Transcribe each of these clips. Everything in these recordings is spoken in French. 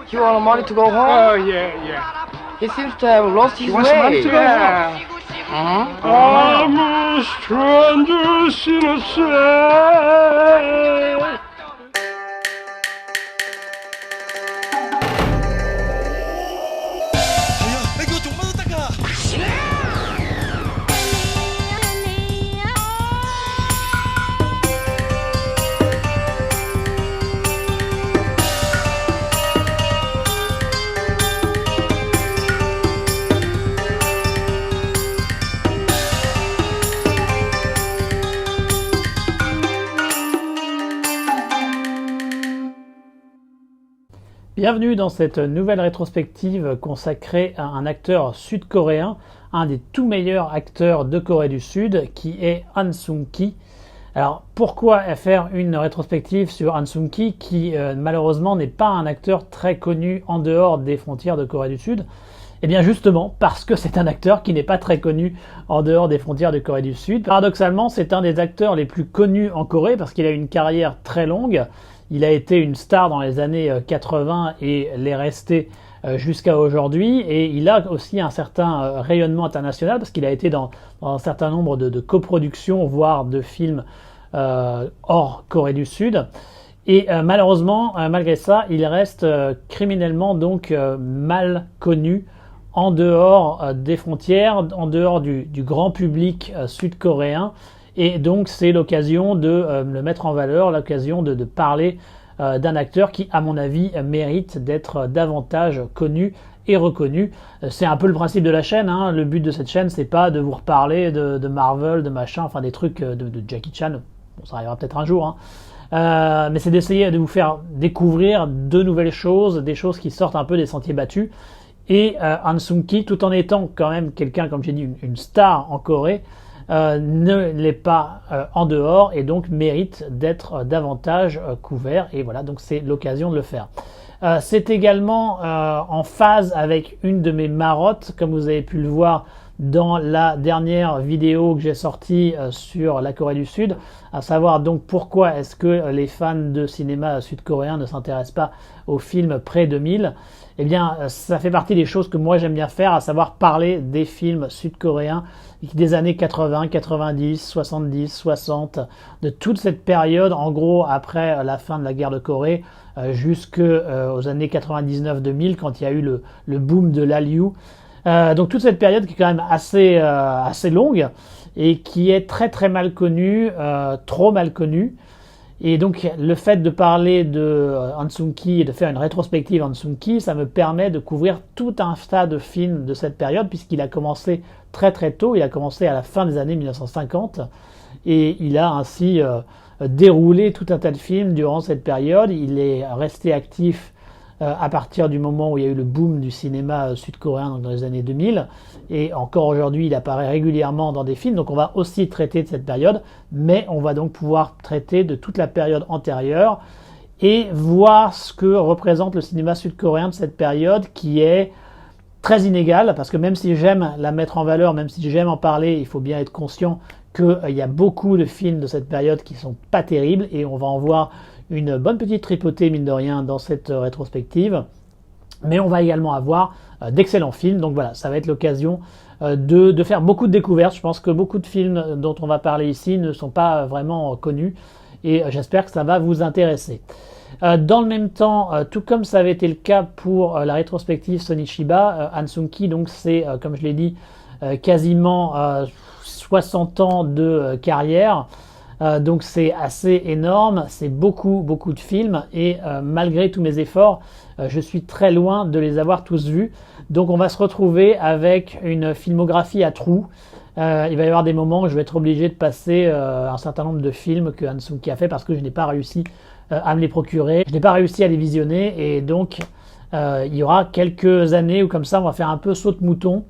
You want money to go home? Oh, yeah. He seems to have lost his You want some money to go way. home? I'm a stranger in a sea. Bienvenue dans cette nouvelle rétrospective consacrée à un acteur sud-coréen, un des tout meilleurs acteurs de Corée du Sud, qui est Han Sung-ki. Alors pourquoi faire une rétrospective sur Han Sung-ki qui malheureusement n'est pas un acteur très connu en dehors des frontières de Corée du Sud? Eh bien justement parce que c'est un acteur qui n'est pas très connu en dehors des frontières de Corée du Sud. Paradoxalement, c'est un des acteurs les plus connus en Corée parce qu'il a une carrière très longue. Il a été une star dans les années 80 et l'est resté jusqu'à aujourd'hui. Et il a aussi un certain rayonnement international parce qu'il a été dans un certain nombre de coproductions, voire de films hors Corée du Sud. Et malheureusement, malgré ça, il reste criminellement donc mal connu en dehors des frontières, en dehors du grand public sud-coréen. Et donc c'est l'occasion de le mettre en valeur, l'occasion de parler d'un acteur qui, à mon avis, mérite d'être davantage connu et reconnu. C'est un peu le principe de la chaîne, hein. Le but de cette chaîne, c'est pas de vous reparler de Marvel, de machin, enfin des trucs de Jackie Chan. Bon, ça arrivera peut-être un jour, hein. Mais c'est d'essayer de vous faire découvrir de nouvelles choses, des choses qui sortent un peu des sentiers battus. Et Han Sung-ki, tout en étant quand même quelqu'un, comme j'ai dit, une star en Corée, ne l'est pas en dehors et donc mérite d'être davantage couvert, et voilà, donc c'est l'occasion de le faire. C'est également en phase avec une de mes marottes, comme vous avez pu le voir dans la dernière vidéo que j'ai sortie sur la Corée du Sud, à savoir donc pourquoi est-ce que les fans de cinéma sud-coréen ne s'intéressent pas aux films pré-2000. Eh bien, ça fait partie des choses que moi j'aime bien faire, à savoir parler des films sud-coréens des années 80, 90, 70, 60, de toute cette période, en gros après la fin de la guerre de Corée, jusqu'aux années 99-2000, quand il y a eu le boom de l'Hallyu. Donc toute cette période qui est quand même assez longue et qui est très très mal connue, trop mal connue. Et donc le fait de parler de Han Sung-ki et de faire une rétrospective Han Sung-ki, ça me permet de couvrir tout un tas de films de cette période, puisqu'il a commencé très très tôt, il a commencé à la fin des années 1950, et il a ainsi déroulé tout un tas de films durant cette période. Il est resté actif à partir du moment où il y a eu le boom du cinéma sud-coréen, donc dans les années 2000, et encore aujourd'hui il apparaît régulièrement dans des films, donc on va aussi traiter de cette période, mais on va donc pouvoir traiter de toute la période antérieure et voir ce que représente le cinéma sud-coréen de cette période, qui est très inégale, parce que même si j'aime la mettre en valeur, même si j'aime en parler, il faut bien être conscient qu'il y a beaucoup de films de cette période qui sont pas terribles, et on va en voir une bonne petite tripotée, mine de rien, dans cette rétrospective. Mais on va également avoir d'excellents films. Donc voilà, ça va être l'occasion de faire beaucoup de découvertes. Je pense que beaucoup de films dont on va parler ici ne sont pas vraiment connus. Et j'espère que ça va vous intéresser. Dans le même temps, tout comme ça avait été le cas pour la rétrospective Sony Chiba, Han Sung-ki, donc c'est, comme je l'ai dit, quasiment 60 ans de carrière. Donc c'est assez énorme, c'est beaucoup de films, et malgré tous mes efforts, je suis très loin de les avoir tous vus. Donc on va se retrouver avec une filmographie à trous. Il va y avoir des moments où je vais être obligé de passer un certain nombre de films que Han Sung-ki a fait, parce que je n'ai pas réussi à me les procurer, je n'ai pas réussi à les visionner, et donc il y aura quelques années où comme ça on va faire un peu saute-mouton.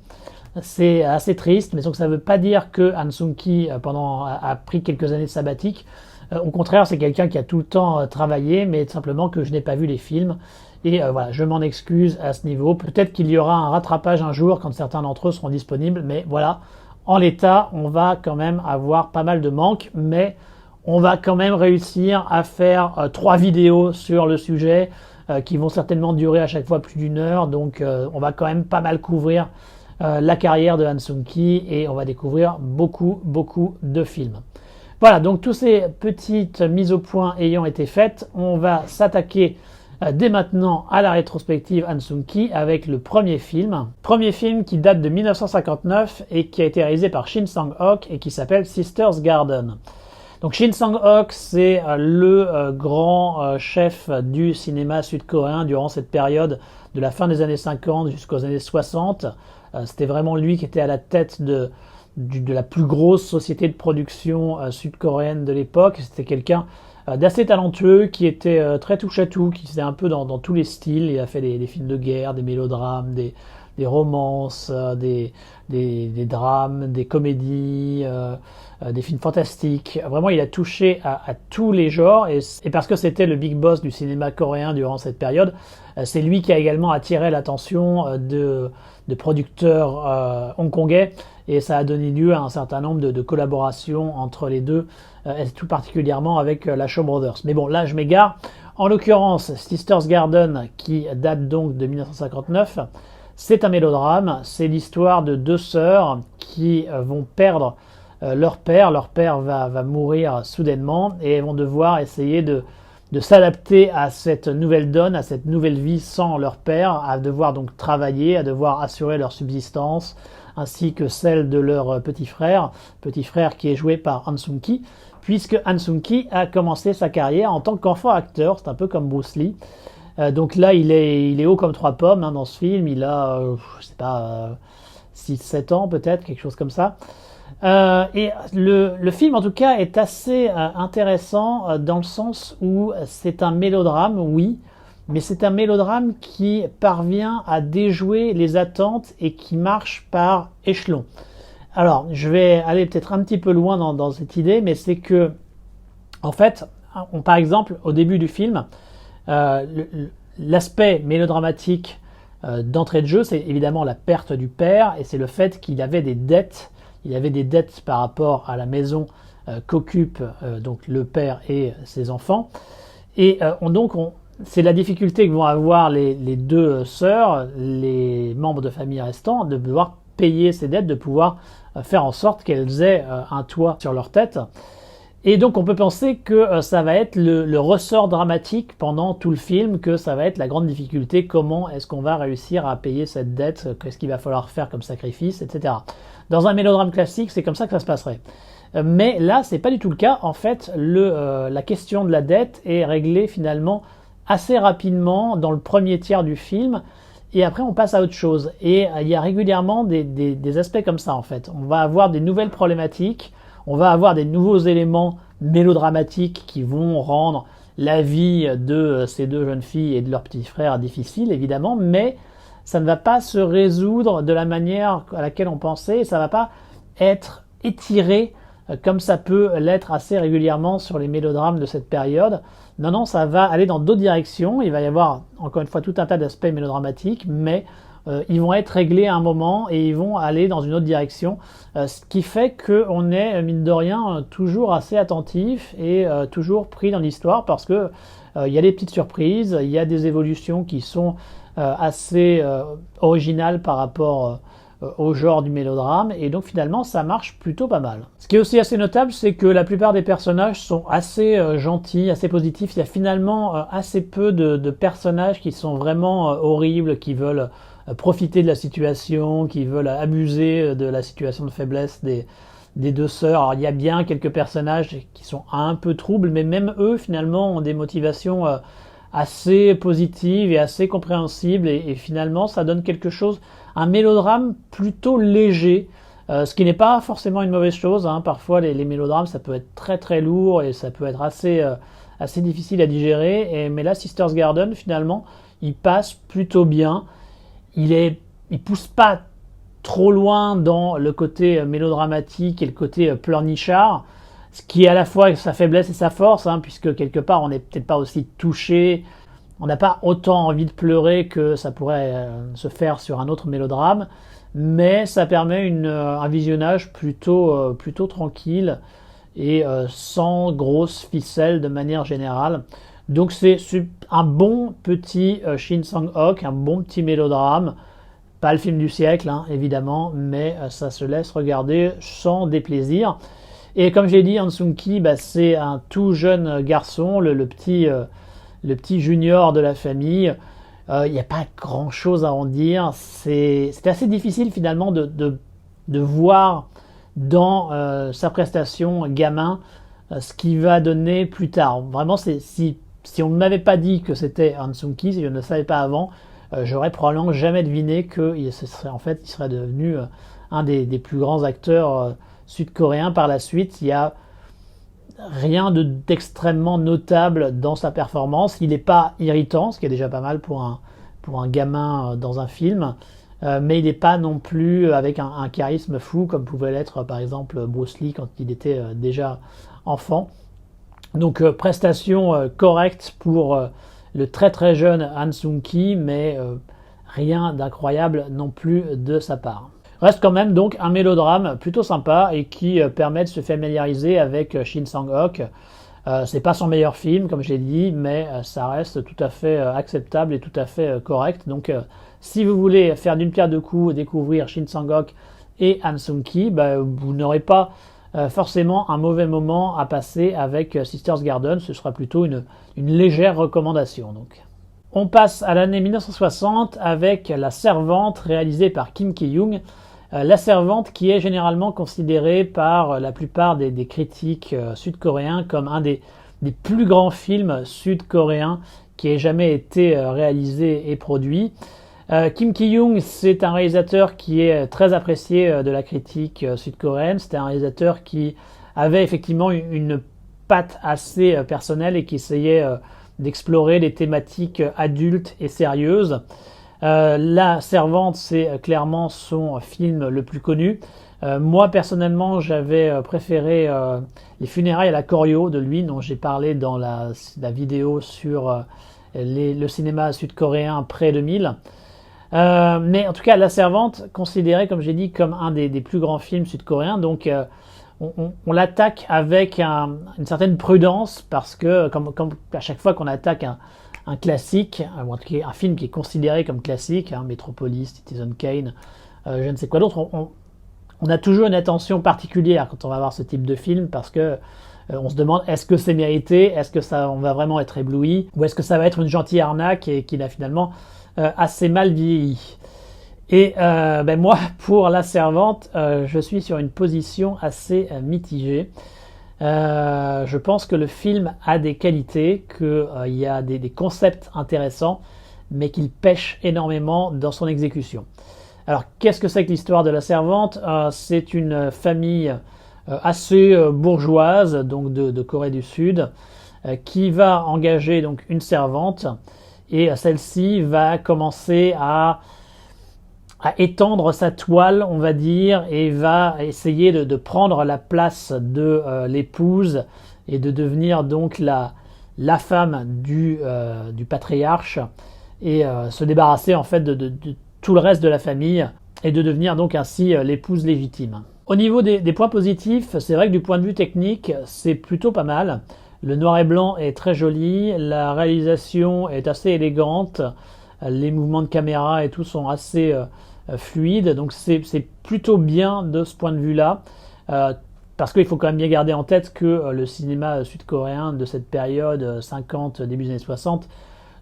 C'est assez triste, mais donc ça ne veut pas dire que Han Sung-ki a pris quelques années de sabbatique. Au contraire, c'est quelqu'un qui a tout le temps travaillé, mais simplement que je n'ai pas vu les films. Et voilà, je m'en excuse à ce niveau. Peut-être qu'il y aura un rattrapage un jour quand certains d'entre eux seront disponibles, mais voilà, en l'état, on va quand même avoir pas mal de manques, mais on va quand même réussir à faire 3 vidéos sur le sujet, qui vont certainement durer à chaque fois plus d'1 heure, donc on va quand même pas mal couvrir la carrière de Han Sung-ki et on va découvrir beaucoup de films. Voilà, donc toutes ces petites mises au point ayant été faites, on va s'attaquer dès maintenant à la rétrospective Han Sung-ki avec le premier film qui date de 1959 et qui a été réalisé par Shin Sang-ok et qui s'appelle Sister's Garden. Donc Shin Sang-ok, c'est le grand chef du cinéma sud-coréen durant cette période de la fin des années 50 jusqu'aux années 60. C'était vraiment lui qui était à la tête de la plus grosse société de production sud-coréenne de l'époque. C'était quelqu'un d'assez talentueux, qui était très touche-à-tout, qui faisait un peu dans tous les styles. Il a fait des films de guerre, des mélodrames, des romances, des drames, des comédies, des films fantastiques. Vraiment, il a touché à tous les genres, et parce que c'était le big boss du cinéma coréen durant cette période, c'est lui qui a également attiré l'attention de producteurs hongkongais, et ça a donné lieu à un certain nombre de collaborations entre les deux, tout particulièrement avec la Shaw Brothers. Mais bon, là je m'égare. En l'occurrence, Sister's Garden, qui date donc de 1959, c'est un mélodrame. C'est l'histoire de deux sœurs qui vont perdre leur père. Leur père va mourir soudainement, et elles vont devoir essayer de s'adapter à cette nouvelle donne, à cette nouvelle vie sans leur père, à devoir donc travailler, à devoir assurer leur subsistance, ainsi que celle de leur petit frère qui est joué par Han Sung-ki, puisque Han Sung-ki a commencé sa carrière en tant qu'enfant acteur. C'est un peu comme Bruce Lee. Donc là, il est haut comme 3 pommes dans ce film. Il a, 6-7 ans peut-être, quelque chose comme ça. Et le film, en tout cas, est assez intéressant dans le sens où c'est un mélodrame, oui, mais c'est un mélodrame qui parvient à déjouer les attentes et qui marche par échelon. Alors, je vais aller peut-être un petit peu loin dans cette idée, mais c'est que, en fait, par exemple, au début du film, l'aspect mélodramatique d'entrée de jeu, c'est évidemment la perte du père, et c'est le fait qu'il avait des dettes. Il avait des dettes par rapport à la maison qu'occupent donc le père et ses enfants. Et c'est la difficulté que vont avoir les deux sœurs, les membres de famille restants, de pouvoir payer ces dettes, de pouvoir faire en sorte qu'elles aient un toit sur leur tête. Et donc on peut penser que ça va être le ressort dramatique pendant tout le film, que ça va être la grande difficulté, comment est-ce qu'on va réussir à payer cette dette, qu'est-ce qu'il va falloir faire comme sacrifice, etc. Dans un mélodrame classique, c'est comme ça que ça se passerait. Mais là, c'est pas du tout le cas. En fait, la question de la dette est réglée finalement assez rapidement dans le premier tiers du film, et après on passe à autre chose. Et il y a régulièrement des aspects comme ça en fait. On va avoir des nouvelles problématiques, on va avoir des nouveaux éléments mélodramatiques qui vont rendre la vie de ces deux jeunes filles et de leur petit frère difficile évidemment, mais ça ne va pas se résoudre de la manière à laquelle on pensait, ça ne va pas être étiré comme ça peut l'être assez régulièrement sur les mélodrames de cette période. Non, ça va aller dans d'autres directions. Il va y avoir, encore une fois, tout un tas d'aspects mélodramatiques, mais ils vont être réglés à un moment et ils vont aller dans une autre direction, ce qui fait qu'on est, mine de rien, toujours assez attentif et toujours pris dans l'histoire, parce que il y a des petites surprises, il y a des évolutions qui sont assez originales par rapport au genre du mélodrame, et donc finalement ça marche plutôt pas mal. Ce qui est aussi assez notable, c'est que la plupart des personnages sont assez gentils, assez positifs. Il y a finalement assez peu de personnages qui sont vraiment horribles, qui veulent profiter de la situation, qui veulent abuser de la situation de faiblesse des deux sœurs. Alors il y a bien quelques personnages qui sont un peu troubles, mais même eux finalement ont des motivations assez positives et assez compréhensibles, et finalement ça donne quelque chose, un mélodrame plutôt léger, ce qui n'est pas forcément une mauvaise chose, hein. Parfois les mélodrames ça peut être très très lourd et ça peut être assez difficile à digérer, mais là Sister's Garden finalement il passe plutôt bien, il pousse pas trop loin dans le côté mélodramatique et le côté pleurnichard, ce qui est à la fois sa faiblesse et sa force, hein, puisque quelque part on n'est peut-être pas aussi touché, on n'a pas autant envie de pleurer que ça pourrait se faire sur un autre mélodrame, mais ça permet un visionnage plutôt tranquille et sans grosse ficelle de manière générale. Donc c'est un bon petit Shin Sang-ok, un bon petit mélodrame. Pas le film du siècle, hein, évidemment, mais ça se laisse regarder sans déplaisir. Et comme j'ai dit, Han Sung-ki, c'est un tout jeune garçon, le petit junior de la famille. Il n'y a pas grand-chose à en dire. C'est assez difficile finalement de voir dans sa prestation gamin ce qu'il va donner plus tard. Vraiment, si on ne m'avait pas dit que c'était Han Sung-ki, si je ne le savais pas avant, j'aurais probablement jamais deviné qu'il serait devenu un des plus grands acteurs sud-coréens par la suite. Il n'y a rien d'extrêmement notable dans sa performance. Il n'est pas irritant, ce qui est déjà pas mal pour un gamin dans un film, mais il n'est pas non plus avec un charisme fou comme pouvait l'être par exemple Bruce Lee quand il était déjà enfant. Donc prestation correcte pour le très très jeune Han Sung-ki, mais rien d'incroyable non plus de sa part. Reste quand même donc un mélodrame plutôt sympa et qui permet de se familiariser avec Shin Sang-ok. C'est pas son meilleur film, comme je l'ai dit, mais ça reste tout à fait acceptable et tout à fait correct. Donc si vous voulez faire d'une pierre deux coups, découvrir Shin Sang-ok et Han Sung-ki, vous n'aurez pas forcément un mauvais moment à passer avec Sisters Garden. Ce sera plutôt une légère recommandation. Donc. On passe à l'année 1960 avec La Servante, réalisée par Kim Ki-young. La Servante qui est généralement considérée par la plupart des critiques sud-coréens comme un des plus grands films sud-coréens qui ait jamais été réalisé et produit. Kim Ki-young, c'est un réalisateur qui est très apprécié de la critique sud-coréenne. C'est un réalisateur qui avait effectivement une patte assez personnelle et qui essayait d'explorer des thématiques adultes et sérieuses. La Servante, c'est clairement son film le plus connu. Moi, personnellement, j'avais préféré Les funérailles à la choreo de lui, dont j'ai parlé dans la vidéo sur le cinéma sud-coréen pré-2000. Mais en tout cas, La Servante, considérée, comme j'ai dit, comme un des plus grands films sud-coréens, donc on l'attaque avec une certaine prudence, parce que comme à chaque fois qu'on attaque un classique, un film qui est considéré comme classique, Metropolis, Citizen Kane, je ne sais quoi d'autre, on a toujours une attention particulière quand on va voir ce type de film, parce que on se demande est-ce que c'est mérité, est-ce que on va vraiment être ébloui, ou est-ce que ça va être une gentille arnaque et qu'il a finalement assez mal vieilli. Et moi, pour La Servante, je suis sur une position assez mitigée. Je pense que le film a des qualités, qu'il y a des concepts intéressants, mais qu'il pêche énormément dans son exécution. Alors, qu'est-ce que c'est que l'histoire de La Servante ? C'est une famille assez bourgeoise, donc de Corée du Sud, qui va engager donc une servante, et celle-ci va commencer à étendre sa toile, on va dire, et va essayer de prendre la place de l'épouse et de devenir donc la femme du patriarche, et se débarrasser en fait de tout le reste de la famille et de devenir donc ainsi l'épouse légitime. Au niveau des points positifs, c'est vrai que du point de vue technique, c'est plutôt pas mal. Le noir et blanc est très joli, la réalisation est assez élégante, les mouvements de caméra et tout sont assez fluides, donc c'est plutôt bien de ce point de vue-là, parce qu'il faut quand même bien garder en tête que le cinéma sud-coréen de cette période 50, début des années 60,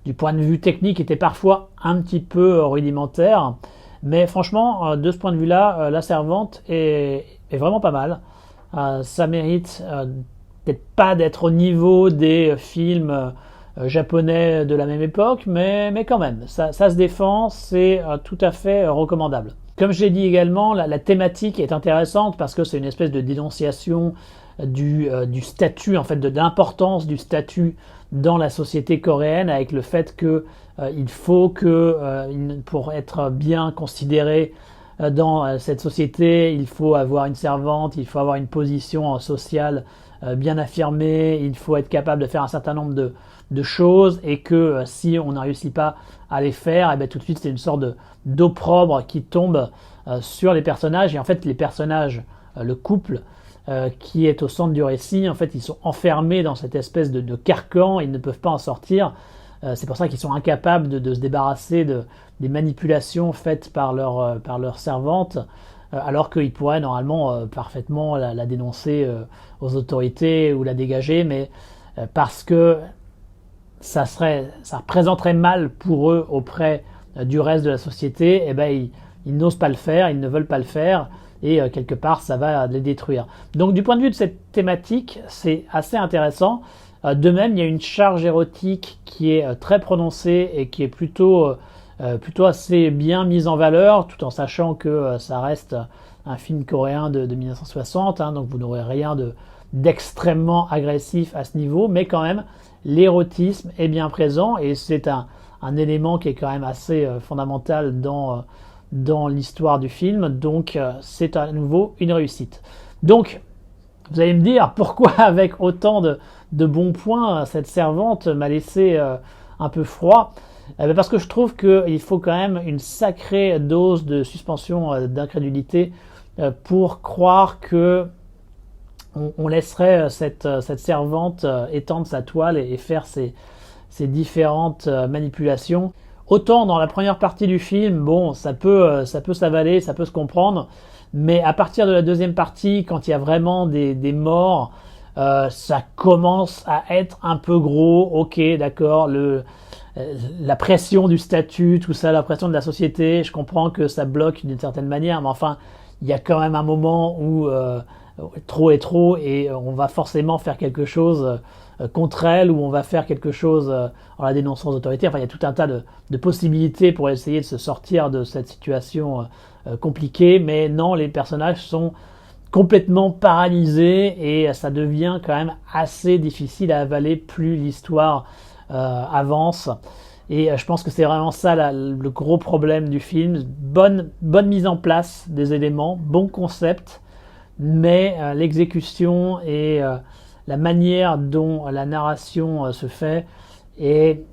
du point de vue technique, était parfois un petit peu rudimentaire, mais franchement, de ce point de vue-là, La Servante est vraiment pas mal. Ça mérite peut-être pas d'être au niveau des films japonais de la même époque, mais quand même, ça se défend, c'est tout à fait recommandable. Comme je l'ai dit également, la thématique est intéressante parce que c'est une espèce de dénonciation du statut, en fait, de l'importance du statut dans la société coréenne, avec le fait que il faut que, pour être bien considéré dans cette société, il faut avoir une servante, il faut avoir une position sociale bien affirmée, il faut être capable de faire un certain nombre de choses, et que si on ne réussit pas à les faire, et bien tout de suite c'est une sorte d'opprobre qui tombe sur les personnages. Et en fait les personnages, le couple, qui est au centre du récit. En fait, ils sont enfermés dans cette espèce de carcan, ils ne peuvent pas en sortir. C'est pour ça qu'ils sont incapables de se débarrasser des manipulations faites par leur servante, alors qu'ils pourraient normalement parfaitement la dénoncer aux autorités ou la dégager, mais parce que ça représenterait mal pour eux auprès du reste de la société, eh ben, ils n'osent pas le faire, ils ne veulent pas le faire, et quelque part ça va les détruire. Donc du point de vue de cette thématique, c'est assez intéressant. De même, il y a une charge érotique qui est très prononcée et qui est plutôt assez bien mise en valeur, tout en sachant que ça reste un film coréen de 1960, hein, donc vous n'aurez rien d'extrêmement agressif à ce niveau, mais quand même, l'érotisme est bien présent, et c'est un élément qui est quand même assez fondamental dans l'histoire du film, donc c'est à nouveau une réussite. Donc, vous allez me dire, pourquoi avec autant de bons points, cette servante m'a laissé un peu froid? Parce que je trouve qu'il faut quand même une sacrée dose de suspension d'incrédulité pour croire que on laisserait cette servante étendre sa toile et faire ces différentes manipulations. Autant dans la première partie du film, bon, ça peut s'avaler, ça peut se comprendre, mais à partir de la deuxième partie, quand il y a vraiment des morts, ça commence à être un peu gros. Ok, d'accord, la pression du statut, tout ça, la pression de la société, je comprends que ça bloque d'une certaine manière, mais enfin, il y a quand même un moment où trop est trop, et on va forcément faire quelque chose contre elle, ou on va faire quelque chose en la dénonçant aux autorités. Enfin, il y a tout un tas de possibilités pour essayer de se sortir de cette situation compliquée, mais non, les personnages sont complètement paralysés, et ça devient quand même assez difficile à avaler plus l'histoire avance. Et je pense que c'est vraiment ça le gros problème du film. Bonne mise en place des éléments, bon concept, mais l'exécution et la manière dont la narration se fait est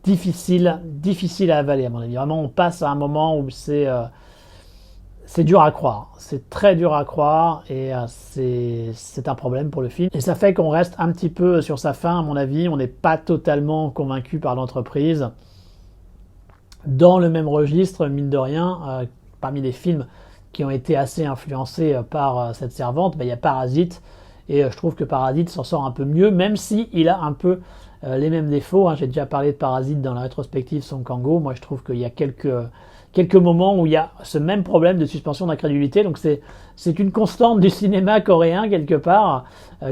difficile à avaler, à mon avis. Vraiment, on passe à un moment où c'est dur à croire. C'est très dur à croire, et c'est un problème pour le film. Et ça fait qu'on reste un petit peu sur sa fin, à mon avis. On n'est pas totalement convaincu par l'entreprise. Dans le même registre, mine de rien, parmi les films qui ont été assez influencés par cette servante, il y a Parasite, et je trouve que Parasite s'en sort un peu mieux, même si il a un peu les mêmes défauts. J'ai déjà parlé de Parasite dans la rétrospective Song Kang-ho. Moi, je trouve qu'il y a quelques moments où il y a ce même problème de suspension d'incrédulité. Donc c'est une constante du cinéma coréen quelque part,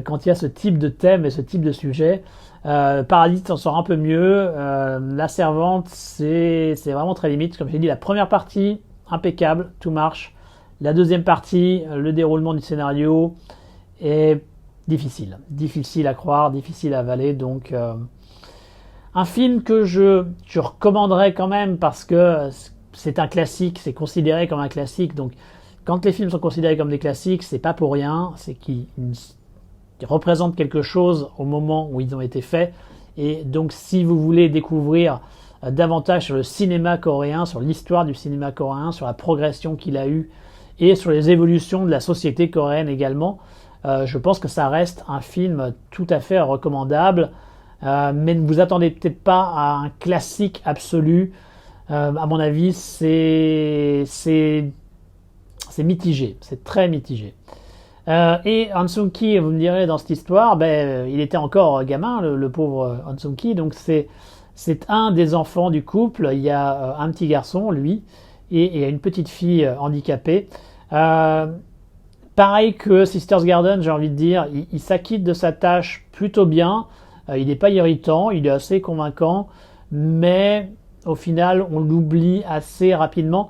quand il y a ce type de thème et ce type de sujet. Parasite s'en sort un peu mieux. La servante, c'est vraiment très limite. Comme j'ai dit, la première partie, impeccable, tout marche. La deuxième partie, le déroulement du scénario est difficile à croire, difficile à avaler. Donc un film que je recommanderais quand même, parce que c'est un classique, c'est considéré comme un classique. Donc quand les films sont considérés comme des classiques, c'est pas pour rien, c'est qu'ils représentent quelque chose au moment où ils ont été faits. Et donc si vous voulez découvrir davantage sur le cinéma coréen, sur l'histoire du cinéma coréen, sur la progression qu'il a eue, et sur les évolutions de la société coréenne également, je pense que ça reste un film tout à fait recommandable, mais ne vous attendez peut-être pas à un classique absolu. À mon avis, c'est mitigé, c'est très mitigé. Et Han Sung-ki, vous me direz, dans cette histoire, il était encore gamin, le pauvre Han Sung-ki, donc c'est un des enfants du couple. Il y a un petit garçon, lui, et il y a une petite fille handicapée. Pareil que Sisters Garden, j'ai envie de dire, il s'acquitte de sa tâche plutôt bien. Il n'est pas irritant, il est assez convaincant, mais au final, on l'oublie assez rapidement.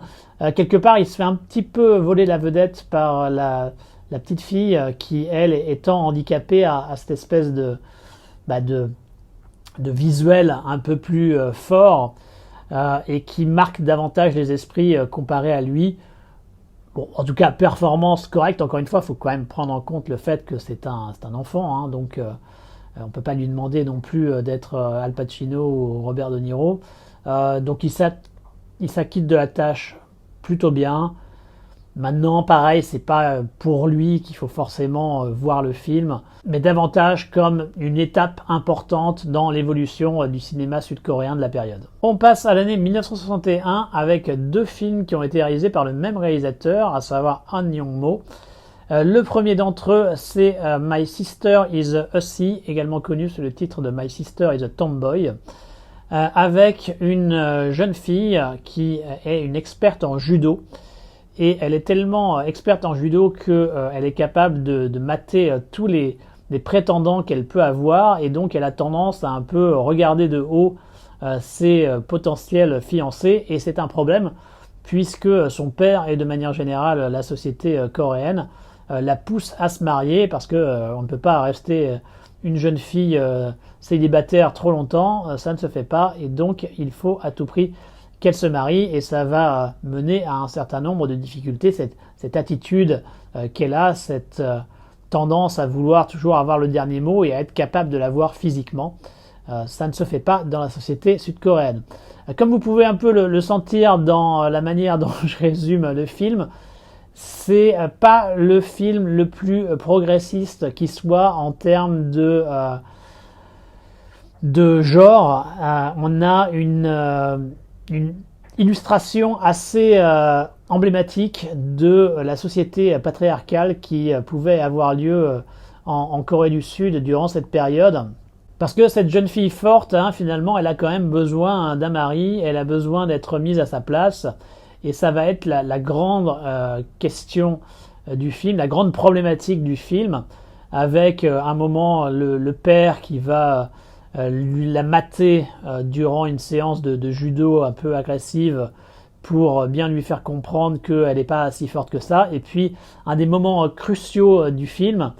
Quelque part, il se fait un petit peu voler la vedette par la petite fille qui, elle, étant handicapée, a cette espèce de visuel un peu plus fort, et qui marque davantage les esprits comparé à lui. Bon, en tout cas, performance correcte. Encore une fois, il faut quand même prendre en compte le fait que c'est un enfant, hein, donc on ne peut pas lui demander non plus d'être Al Pacino ou Robert De Niro. Donc il s'acquitte de la tâche plutôt bien. Maintenant, pareil, c'est pas pour lui qu'il faut forcément voir le film, mais davantage comme une étape importante dans l'évolution du cinéma sud-coréen de la période. On passe à l'année 1961 avec deux films qui ont été réalisés par le même réalisateur, à savoir Han Yong-mo. Le premier d'entre eux, c'est My Sister is a Hussy, également connu sous le titre de My Sister is a Tomboy, avec une jeune fille qui est une experte en judo. Et elle est tellement experte en judo qu'elle est capable de mater tous les prétendants qu'elle peut avoir, et donc elle a tendance à un peu regarder de haut ses potentiels fiancés, et c'est un problème puisque son père et de manière générale la société coréenne la pousse à se marier parce que on ne peut pas rester une jeune fille célibataire trop longtemps, ça ne se fait pas, et donc il faut à tout prix qu'elle se marie, et ça va mener à un certain nombre de difficultés, cette attitude qu'elle a, cette tendance à vouloir toujours avoir le dernier mot et à être capable de l'avoir physiquement. Ça ne se fait pas dans la société sud-coréenne. Comme vous pouvez un peu le sentir dans la manière dont je résume le film, c'est pas le film le plus progressiste qui soit en termes de genre. On a une illustration assez emblématique de la société patriarcale qui pouvait avoir lieu en Corée du Sud durant cette période. Parce que cette jeune fille forte, finalement, elle a quand même besoin d'un mari, elle a besoin d'être mise à sa place, et ça va être la grande question du film, la grande problématique du film, avec un moment le père qui va la mater durant une séance de judo un peu agressive pour bien lui faire comprendre qu'elle n'est pas si forte que ça. Et puis un des moments cruciaux du film,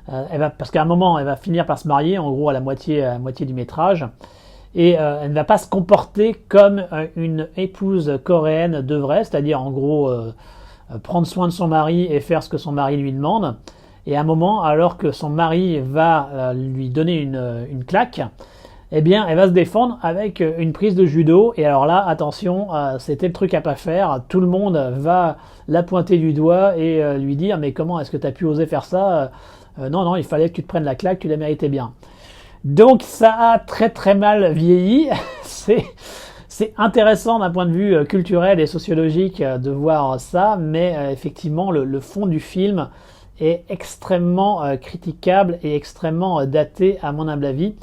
parce qu'à un moment elle va finir par se marier, en gros à la moitié du métrage, et elle ne va pas se comporter comme une épouse coréenne devrait, c'est-à-dire en gros prendre soin de son mari et faire ce que son mari lui demande. Et à un moment, alors que son mari va lui donner une claque, eh bien, elle va se défendre avec une prise de judo. Et alors là, attention, c'était le truc à pas faire. Tout le monde va la pointer du doigt et lui dire « Mais comment est-ce que tu as pu oser faire ça ? Non, il fallait que tu te prennes la claque, tu la méritais bien. » Donc ça a très très mal vieilli. C'est intéressant d'un point de vue culturel et sociologique de voir ça, mais effectivement, le fond du film est extrêmement critiquable et extrêmement daté à mon humble avis.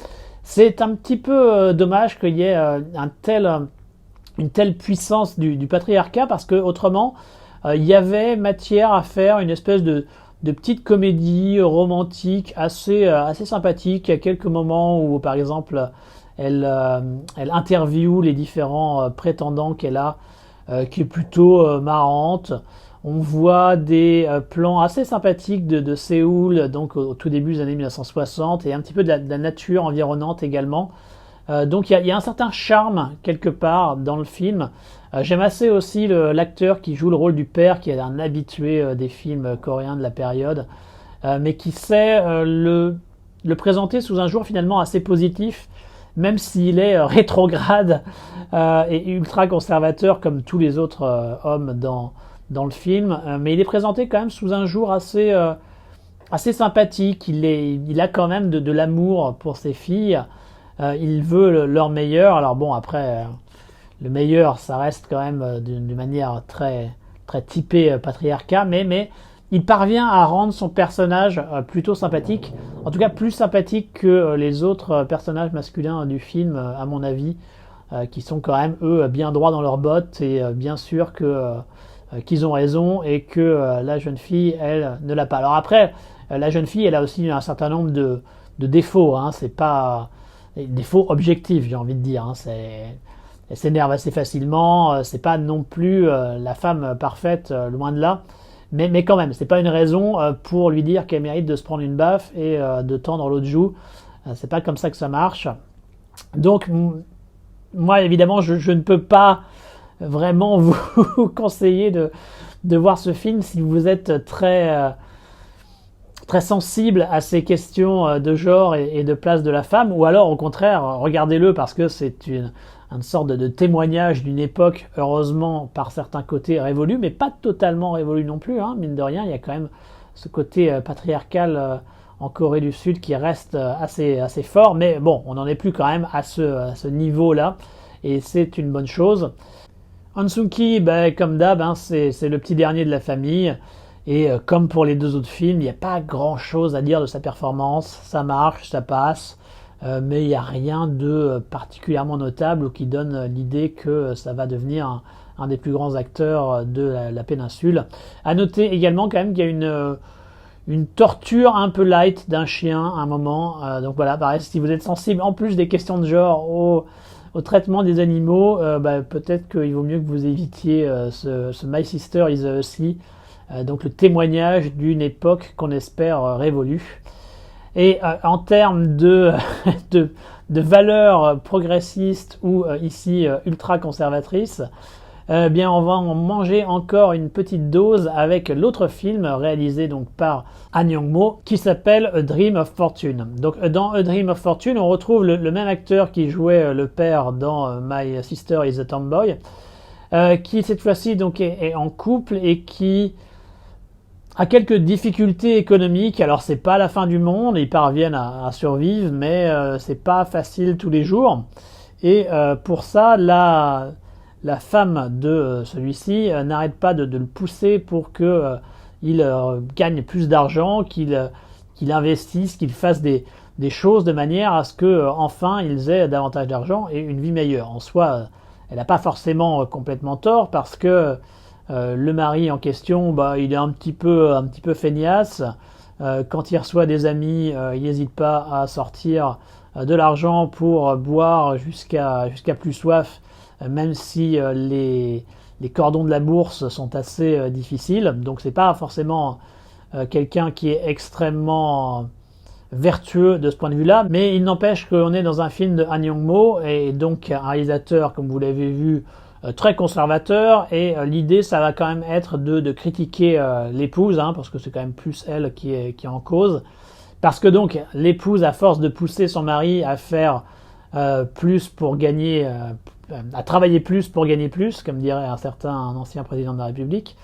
C'est un petit peu dommage qu'il y ait une telle puissance du patriarcat, parce que autrement il y avait matière à faire une espèce de petite comédie romantique assez sympathique. Il y a quelques moments où par exemple elle interviewe les différents prétendants qu'elle a, qui est plutôt marrante. On voit des plans assez sympathiques de Séoul, donc au tout début des années 1960, et un petit peu de la nature environnante également. Donc il y a un certain charme quelque part dans le film. J'aime assez aussi l'acteur qui joue le rôle du père, qui est un habitué des films coréens de la période, mais qui sait le présenter sous un jour finalement assez positif, même s'il est rétrograde et ultra conservateur comme tous les autres hommes dans le film, mais il est présenté quand même sous un jour assez sympathique. Il a quand même de l'amour pour ses filles, il veut leur meilleur. Alors bon, après le meilleur, ça reste quand même d'une manière très très typée patriarcat, mais il parvient à rendre son personnage plutôt sympathique, en tout cas plus sympathique que les autres personnages masculins du film, à mon avis, qui sont quand même eux bien droits dans leurs bottes et bien sûr qu'ils ont raison, et que la jeune fille, elle, ne l'a pas. Alors après, la jeune fille, elle a aussi un certain nombre de défauts, c'est pas des défauts objectifs, j'ai envie de dire, elle s'énerve assez facilement, c'est pas non plus la femme parfaite, loin de là, mais quand même, c'est pas une raison pour lui dire qu'elle mérite de se prendre une baffe et de tendre l'autre joue. C'est pas comme ça que ça marche. Donc moi, évidemment, je ne peux pas vraiment vous conseiller de voir ce film si vous êtes très sensible à ces questions de genre et de place de la femme, ou alors au contraire regardez-le parce que c'est une sorte de témoignage d'une époque, heureusement par certains côtés révolue, mais pas totalement révolue non plus, hein, mine de rien, il y a quand même ce côté patriarcal en Corée du Sud qui reste assez fort, mais bon, on n'en est plus quand même à ce niveau-là, et c'est une bonne chose. Han Sung-ki, comme d'hab, hein, c'est le petit dernier de la famille, et comme pour les deux autres films, il n'y a pas grand-chose à dire de sa performance, ça marche, ça passe, mais il n'y a rien de particulièrement notable ou qui donne l'idée que ça va devenir un des plus grands acteurs de la péninsule. À noter également quand même qu'il y a une torture un peu light d'un chien à un moment, donc voilà, pareil, si vous êtes sensible en plus des questions de genre au traitement des animaux, peut-être qu'il vaut mieux que vous évitiez ce My Sister is a Sea, donc le témoignage d'une époque qu'on espère révolue. Et en termes de valeurs progressistes ou ici ultra conservatrices, bien on va en manger encore une petite dose avec l'autre film réalisé donc par Han Young-mo qui s'appelle A Dream of Fortune. Donc dans A Dream of Fortune, on retrouve le même acteur qui jouait le père dans My Sister is a Tomboy, qui cette fois-ci donc est en couple et qui a quelques difficultés économiques. Alors c'est pas la fin du monde, ils parviennent à survivre, mais c'est pas facile tous les jours. Et pour ça, la femme de celui-ci n'arrête pas de le pousser pour que il gagne plus d'argent, qu'il investisse, qu'il fasse des choses de manière à ce que enfin ils aient davantage d'argent et une vie meilleure. En soi, elle n'a pas forcément complètement tort parce que le mari en question, il est un petit peu feignasse. Quand il reçoit des amis, il n'hésite pas à sortir de l'argent pour boire jusqu'à plus soif, même si les cordons de la bourse sont assez difficiles. Donc c'est pas forcément quelqu'un qui est extrêmement vertueux de ce point de vue-là, mais il n'empêche qu'on est dans un film de Han Young-mo et donc un réalisateur, comme vous l'avez vu, très conservateur, et l'idée ça va quand même être de critiquer l'épouse, hein, parce que c'est quand même plus elle qui est en cause, parce que donc l'épouse, à force de pousser son mari à faire plus pour gagner, à travailler plus pour gagner plus, comme dirait un ancien président de la République,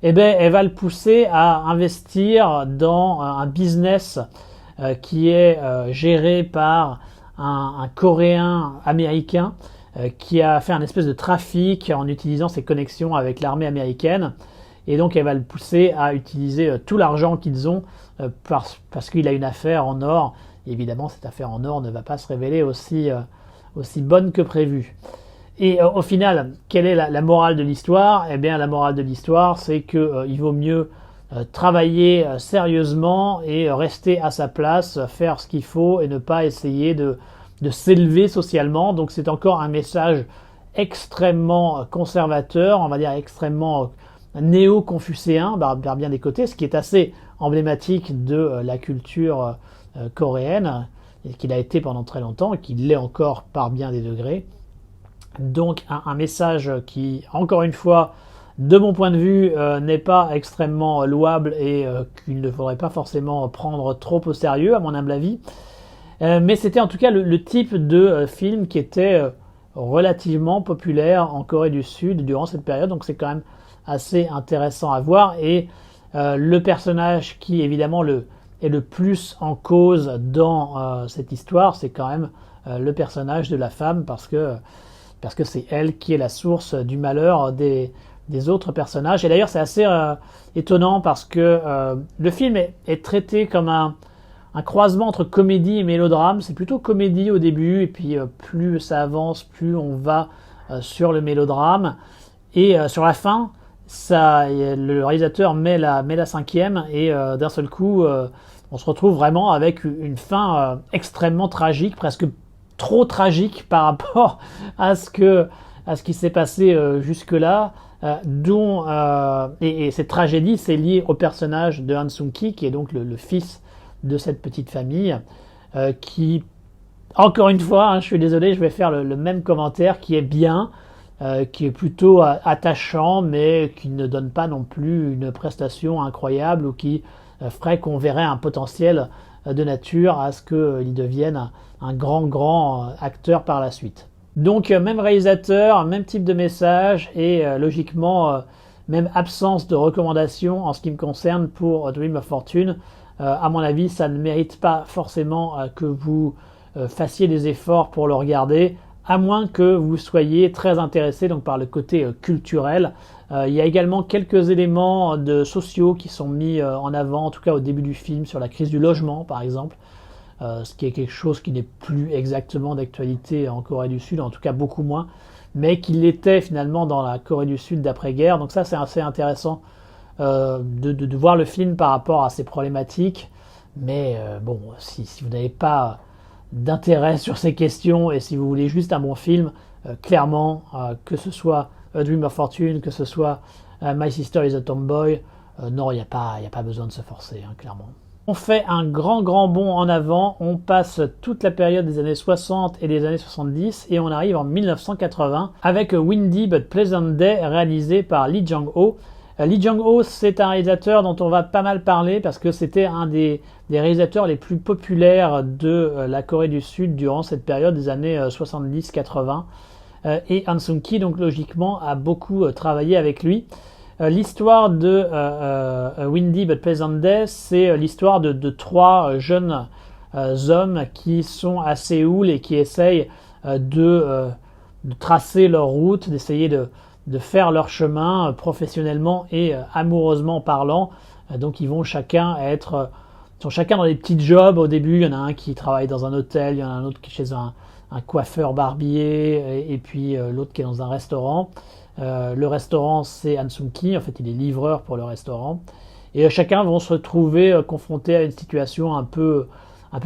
elle va le pousser à investir dans un business qui est géré par un Coréen américain qui a fait un espèce de trafic en utilisant ses connexions avec l'armée américaine, et donc elle va le pousser à utiliser tout l'argent qu'ils ont parce qu'il a une affaire en or. Et évidemment, cette affaire en or ne va pas se révéler aussi bonne que prévu. Et au final, quelle est la morale de l'histoire ? Eh bien, la morale de l'histoire, c'est qu'il vaut mieux travailler sérieusement et rester à sa place, faire ce qu'il faut et ne pas essayer de s'élever socialement. Donc c'est encore un message extrêmement conservateur, on va dire extrêmement néo-confucéen par bien des côtés, ce qui est assez emblématique de la culture coréenne, et qu'il a été pendant très longtemps et qu'il l'est encore par bien des degrés. Donc un message qui, encore une fois, de mon point de vue, n'est pas extrêmement louable et qu'il ne faudrait pas forcément prendre trop au sérieux, à mon humble avis. Mais c'était en tout cas le type de film qui était relativement populaire en Corée du Sud durant cette période, donc c'est quand même assez intéressant à voir. Et le personnage qui évidemment est le plus en cause dans cette histoire, c'est quand même le personnage de la femme, parce que c'est elle qui est la source du malheur des autres personnages. Et d'ailleurs c'est assez étonnant parce que le film est traité comme un croisement entre comédie et mélodrame. C'est plutôt comédie au début, et puis plus ça avance, plus on va sur le mélodrame. Et sur la fin, le réalisateur met la cinquième, et d'un seul coup, on se retrouve vraiment avec une fin extrêmement tragique, presque trop tragique par rapport à ce qui s'est passé jusque-là. Et cette tragédie, c'est lié au personnage de Han Sung-ki, qui est donc le fils de cette petite famille, qui, encore une fois, je suis désolé, je vais faire le même commentaire, qui est bien, qui est plutôt attachant, mais qui ne donne pas non plus une prestation incroyable, ou qui ferait qu'on verrait un potentiel de nature à ce qu'il devienne un grand acteur par la suite. Donc même réalisateur, même type de message et logiquement même absence de recommandation en ce qui me concerne pour Dream of Fortune. À mon avis, ça ne mérite pas forcément que vous fassiez des efforts pour le regarder, à moins que vous soyez très intéressé donc par le côté culturel. Il y a également quelques éléments sociaux qui sont mis en avant, en tout cas au début du film, sur la crise du logement par exemple. Ce qui est quelque chose qui n'est plus exactement d'actualité en Corée du Sud, en tout cas beaucoup moins, mais qui l'était finalement dans la Corée du Sud d'après-guerre. Donc ça, c'est assez intéressant de voir le film par rapport à ces problématiques. Mais bon, si vous n'avez pas d'intérêt sur ces questions et si vous voulez juste un bon film, clairement, que ce soit A Dream of Fortune, que ce soit My Sister is a Tomboy, non, il n'y a pas besoin de se forcer, hein, clairement. On fait un grand bond en avant, on passe toute la période des années 60 et des années 70 et on arrive en 1980 avec Windy but Pleasant Day réalisé par Lee Jang-ho. Lee Jang-ho, c'est un réalisateur dont on va pas mal parler parce que c'était un des réalisateurs les plus populaires de la Corée du Sud durant cette période des années 70-80 et Han Sung-ki donc logiquement a beaucoup travaillé avec lui. L'histoire de Windy but Pleasant Day, c'est l'histoire de trois jeunes hommes qui sont à Séoul et qui essayent de tracer leur route, d'essayer de faire leur chemin professionnellement et amoureusement parlant. Donc ils vont chacun sont chacun dans des petits jobs au début. Il y en a un qui travaille dans un hôtel, il y en a un autre qui est chez un coiffeur barbier et puis l'autre qui est dans un restaurant. Le restaurant, c'est Han Sung-ki, en fait il est livreur pour le restaurant. Et chacun vont se retrouver confrontés à une situation un peu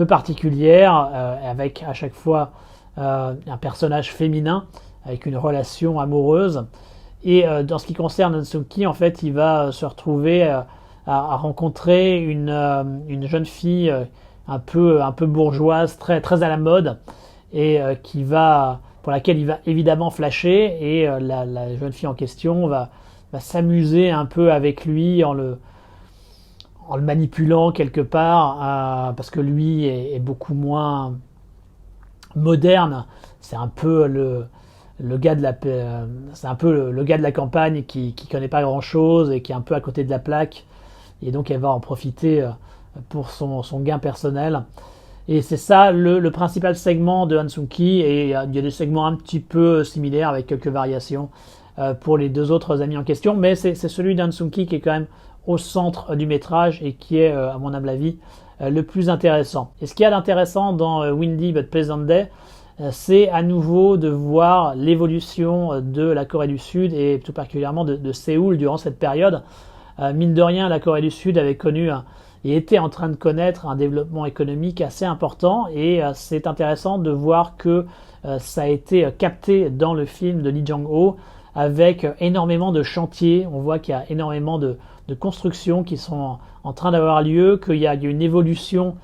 particulière, avec à chaque fois un personnage féminin, avec une relation amoureuse. Et dans ce qui concerne Han Sung-ki, en fait il va se retrouver à rencontrer une jeune fille un peu bourgeoise, très à la mode, et pour laquelle il va évidemment flasher, et la jeune fille en question va s'amuser un peu avec lui en le manipulant quelque part, parce que lui est beaucoup moins moderne. C'est un peu le gars de la campagne qui connaît pas grand chose et qui est un peu à côté de la plaque, et donc elle va en profiter pour son gain personnel. Et c'est ça le principal segment de Han Sung-ki, et il y a des segments un petit peu similaires avec quelques variations pour les deux autres amis en question, mais c'est celui d'Han Sung-ki qui est quand même au centre du métrage et qui est, à mon humble avis, le plus intéressant. Et ce qu'il y a d'intéressant dans Windy but Pleasant Day, c'est à nouveau de voir l'évolution de la Corée du Sud et tout particulièrement de Séoul durant cette période. Mine de rien, la Corée du Sud avait connu et était en train de connaître un développement économique assez important, et c'est intéressant de voir que ça a été capté dans le film de Lee Jang-ho avec énormément de chantiers. On voit qu'il y a énormément de constructions qui sont en train d'avoir lieu, qu'il y a une évolution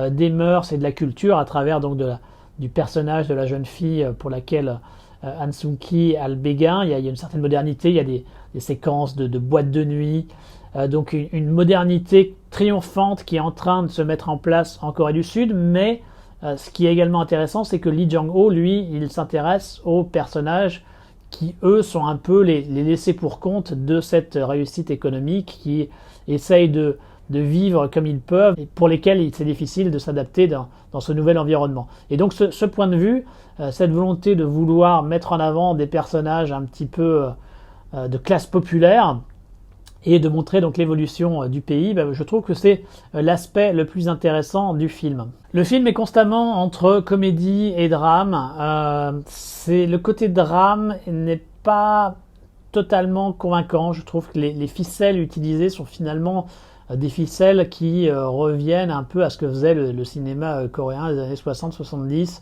des mœurs et de la culture à travers donc du personnage de la jeune fille pour laquelle Han Sung-ki a le béguin. Il y a une certaine modernité, il y a des séquences de boîtes de nuit, donc une modernité triomphante qui est en train de se mettre en place en Corée du Sud. Mais ce qui est également intéressant, c'est que Lee Jang-ho, lui, il s'intéresse aux personnages qui, eux, sont un peu les laissés pour compte de cette réussite économique, qui essayent de vivre comme ils peuvent et pour lesquels c'est difficile de s'adapter dans ce nouvel environnement. Et donc ce point de vue, cette volonté de vouloir mettre en avant des personnages un petit peu de classe populaire et de montrer donc l'évolution du pays, je trouve que c'est l'aspect le plus intéressant du film. Le film est constamment entre comédie et drame. Le côté drame n'est pas totalement convaincant. Je trouve que les ficelles utilisées sont finalement des ficelles qui reviennent un peu à ce que faisait le cinéma coréen des années 60-70.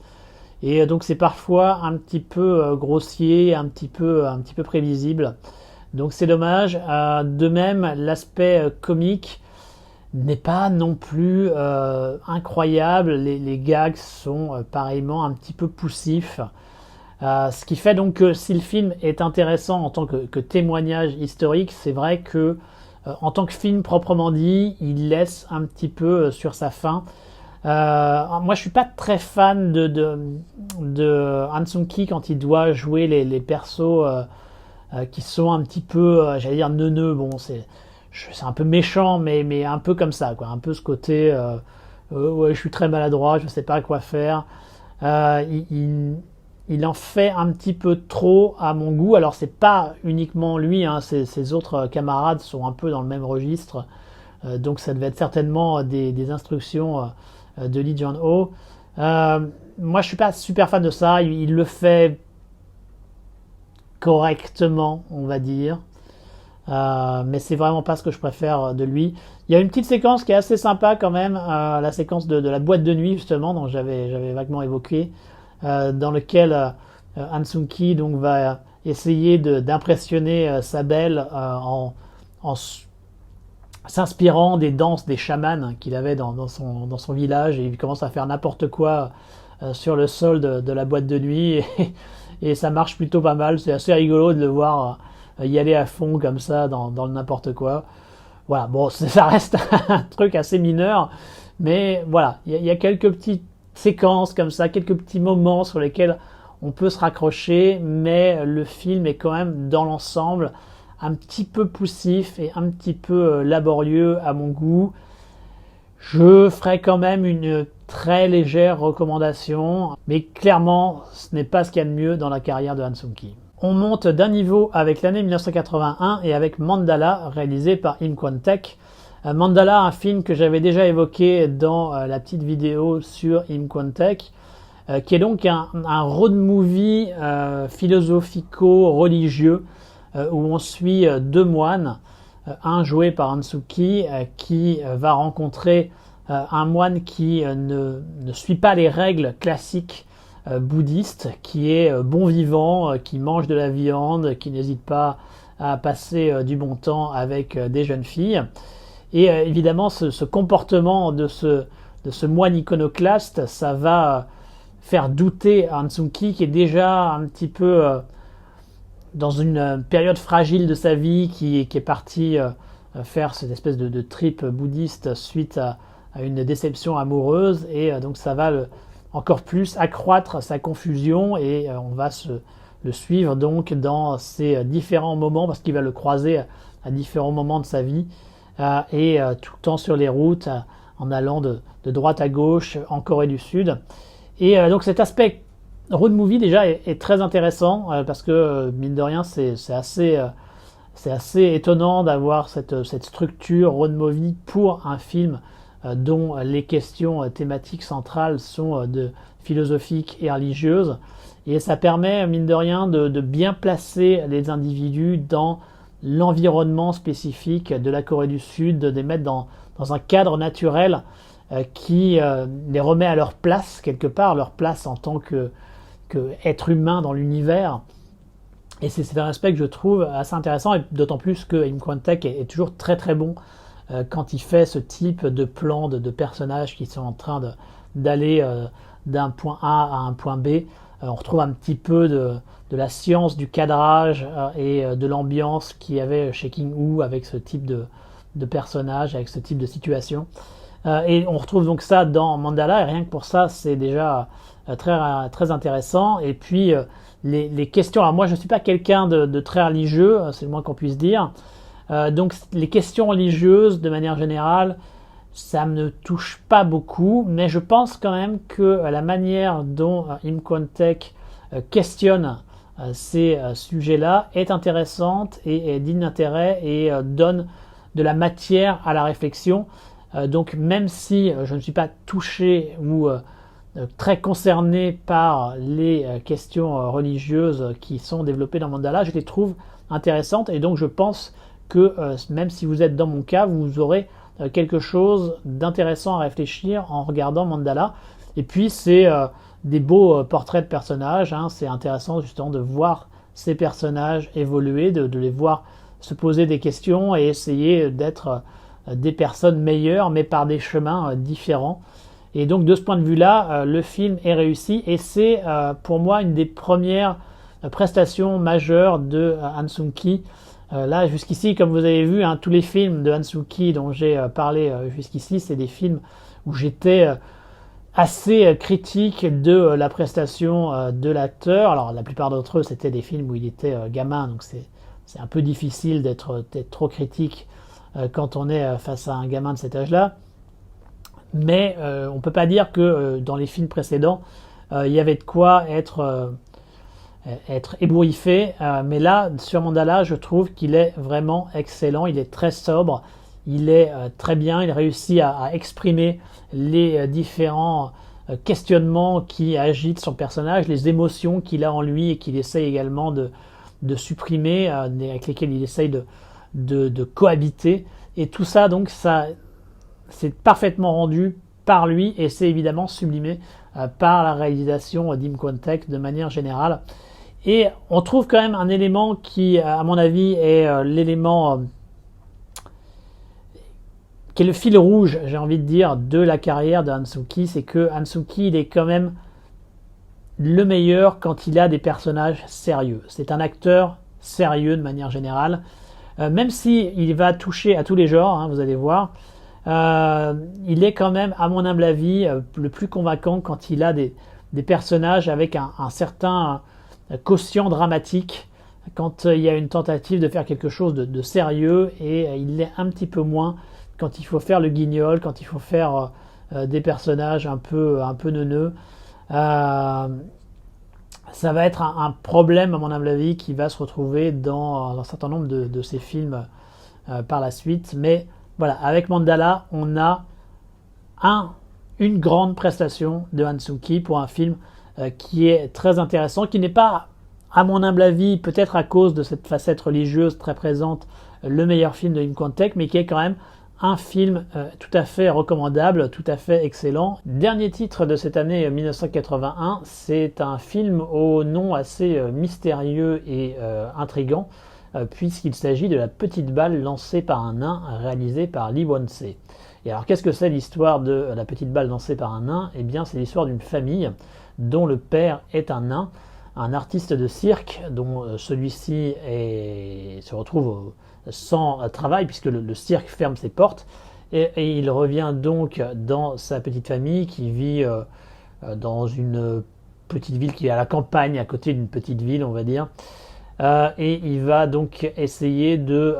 Et donc c'est parfois un petit peu grossier, un petit peu prévisible. Donc c'est dommage. De même, l'aspect comique n'est pas non plus incroyable. Les gags sont pareillement un petit peu poussifs. Ce qui fait donc que si le film est intéressant en tant que témoignage historique, c'est vrai que en tant que film proprement dit, il laisse un petit peu sur sa faim. Moi, je suis pas très fan de Han Sung-ki quand il doit jouer les persos qui sont un petit peu, j'allais dire neuneux. Bon, c'est un peu méchant, mais un peu comme ça, quoi. Un peu ce côté, ouais, je suis très maladroit, je sais pas quoi faire. Il en fait un petit peu trop à mon goût. Alors, c'est pas uniquement lui, hein, ses autres camarades sont un peu dans le même registre. Donc, ça devait être certainement des instructions de Lee Jun-ho. Moi, je suis pas super fan de ça. Il le fait correctement, on va dire. Mais c'est vraiment pas ce que je préfère de lui. Il y a une petite séquence qui est assez sympa quand même, la séquence de la boîte de nuit justement, dont j'avais vaguement évoqué, dans lequel Han Sung-ki donc va essayer d'impressionner sa belle en s'inspirant des danses des chamans qu'il avait dans son village, et il commence à faire n'importe quoi sur le sol de la boîte de nuit, et ça marche plutôt pas mal. C'est assez rigolo de le voir y aller à fond comme ça dans le n'importe quoi. Voilà, bon, ça reste un truc assez mineur, mais voilà, il y a quelques petites séquences comme ça, quelques petits moments sur lesquels on peut se raccrocher, mais le film est quand même dans l'ensemble un petit peu poussif et un petit peu laborieux à mon goût. Je ferai quand même une très légère recommandation, mais clairement, ce n'est pas ce qu'il y a de mieux dans la carrière de Han Sung-ki. On monte d'un niveau avec l'année 1981 et avec Mandala, réalisé par Im Kwon-taek. Mandala, un film que j'avais déjà évoqué dans la petite vidéo sur Im Kwon-taek, qui est donc un road movie philosophico-religieux où on suit deux moines, un joué par Han Sung-ki qui va rencontrer un moine qui ne suit pas les règles classiques bouddhistes, qui est bon vivant, qui mange de la viande, qui n'hésite pas à passer du bon temps avec des jeunes filles. Et évidemment, ce comportement de ce moine iconoclaste, ça va faire douter Han Sung-ki, qui est déjà un petit peu dans une période fragile de sa vie, qui est parti faire cette espèce de trip bouddhiste suite à une déception amoureuse, et donc ça va encore plus accroître sa confusion, et on va le suivre donc dans ces différents moments, parce qu'il va le croiser à différents moments de sa vie, et tout le temps sur les routes, en allant de droite à gauche en Corée du Sud. Et donc cet aspect road movie déjà est très intéressant, parce que mine de rien c'est assez étonnant d'avoir cette structure road movie pour un film dont les questions thématiques centrales sont philosophiques et religieuses, et ça permet mine de rien de bien placer les individus dans l'environnement spécifique de la Corée du Sud, de les mettre dans un cadre naturel qui les remet à leur place quelque part, leur place en tant que être humain dans l'univers. Et c'est un aspect que je trouve assez intéressant, et d'autant plus que Im Kwon-taek est toujours très très bon quand il fait ce type de plan de personnages qui sont en train d'aller d'un point A à un point B. On retrouve un petit peu de la science du cadrage et de l'ambiance qu'il y avait chez King Woo avec ce type de personnage, avec ce type de situation. Et on retrouve donc ça dans Mandala, et rien que pour ça, c'est déjà très, très intéressant. Et puis, les questions... Alors moi, je ne suis pas quelqu'un de très religieux, c'est le moins qu'on puisse dire. Donc, les questions religieuses, de manière générale, ça me touche pas beaucoup, mais je pense quand même que la manière dont Im Kwon-taek questionne ces sujets-là est intéressante et digne d'intérêt, et donne de la matière à la réflexion. Donc même si je ne suis pas touché ou très concerné par les questions religieuses qui sont développées dans Mandala, je les trouve intéressantes, et donc je pense que même si vous êtes dans mon cas, vous aurez quelque chose d'intéressant à réfléchir en regardant Mandala. Et puis c'est des beaux portraits de personnages, hein. C'est intéressant justement de voir ces personnages évoluer, de les voir se poser des questions et essayer d'être des personnes meilleures, mais par des chemins différents. Et donc de ce point de vue-là, le film est réussi, et c'est pour moi une des premières prestations majeures de Han Sung-ki. Là, jusqu'ici, comme vous avez vu, hein, tous les films de Han Sung-ki dont j'ai parlé jusqu'ici, c'est des films où j'étais assez critiques de la prestation de l'acteur. Alors la plupart d'entre eux c'était des films où il était gamin, donc c'est un peu difficile d'être trop critique quand on est face à un gamin de cet âge-là. Mais on ne peut pas dire que dans les films précédents, il y avait de quoi être ébouriffé. Mais là, sur Mandala, je trouve qu'il est vraiment excellent. Il est très sobre, il est très bien. Il réussit à exprimer les différents questionnements qui agitent son personnage, les émotions qu'il a en lui et qu'il essaye également de supprimer, avec lesquelles il essaye de cohabiter. Et tout ça, donc, c'est parfaitement rendu par lui et c'est évidemment sublimé par la réalisation d'Im Kwon-taek de manière générale. Et on trouve quand même un élément qui, à mon avis, est l'élément qui est le fil rouge, j'ai envie de dire, de la carrière de Han Sung-ki, c'est que Han Sung-ki, il est quand même le meilleur quand il a des personnages sérieux. C'est un acteur sérieux de manière générale, même si il va toucher à tous les genres, hein, vous allez voir. Il est quand même, à mon humble avis, le plus convaincant quand il a des personnages avec un certain quotient dramatique, quand il y a une tentative de faire quelque chose de sérieux, et il l'est un petit peu moins quand il faut faire le guignol, quand il faut faire des personnages un peu neuneux. Ça va être un problème, à mon humble avis, qui va se retrouver dans un certain nombre de ces films par la suite. Mais voilà, avec Mandala, on a une grande prestation de Han Sung-ki pour un film qui est très intéressant, qui n'est pas, à mon humble avis, peut-être à cause de cette facette religieuse très présente, le meilleur film de Im Kwon-taek, mais qui est quand même un film tout à fait recommandable, tout à fait excellent. Dernier titre de cette année 1981, c'est un film au nom assez mystérieux et intrigant, puisqu'il s'agit de La petite balle lancée par un nain, réalisé par Lee Won-se. Et alors qu'est-ce que c'est l'histoire de La petite balle lancée par un nain? Eh bien c'est l'histoire d'une famille dont le père est un nain, un artiste de cirque, dont celui-ci se retrouve sans travail puisque le cirque ferme ses portes, et il revient donc dans sa petite famille qui vit dans une petite ville qui est à la campagne, à côté d'une petite ville, on va dire. Et il va donc essayer de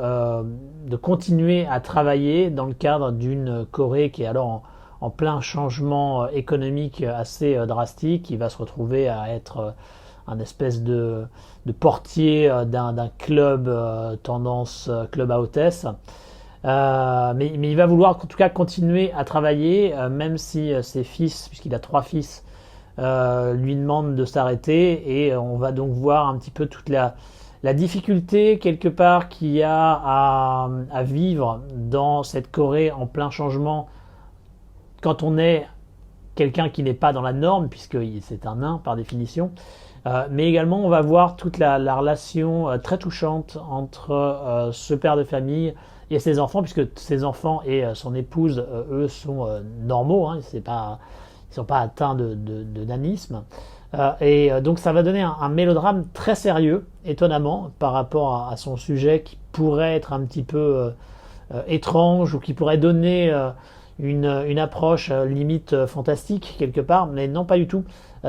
continuer à travailler dans le cadre d'une Corée qui est alors en plein changement économique assez drastique. Il va se retrouver à être un espèce de portier d'un club tendance club à hôtesse. Mais il va vouloir en tout cas continuer à travailler, même si ses fils, puisqu'il a 3 fils, lui demandent de s'arrêter, et on va donc voir un petit peu toute la difficulté quelque part qu'il y a à vivre dans cette Corée en plein changement quand on est quelqu'un qui n'est pas dans la norme, puisque c'est un nain par définition. Mais également on va voir toute la relation très touchante entre ce père de famille et ses enfants, puisque ses enfants et son épouse, eux, sont normaux, hein, ils ne sont pas atteints de nanisme. Donc ça va donner un mélodrame très sérieux, étonnamment, par rapport à son sujet qui pourrait être un petit peu étrange, ou qui pourrait donner une approche limite fantastique quelque part, mais non, pas du tout.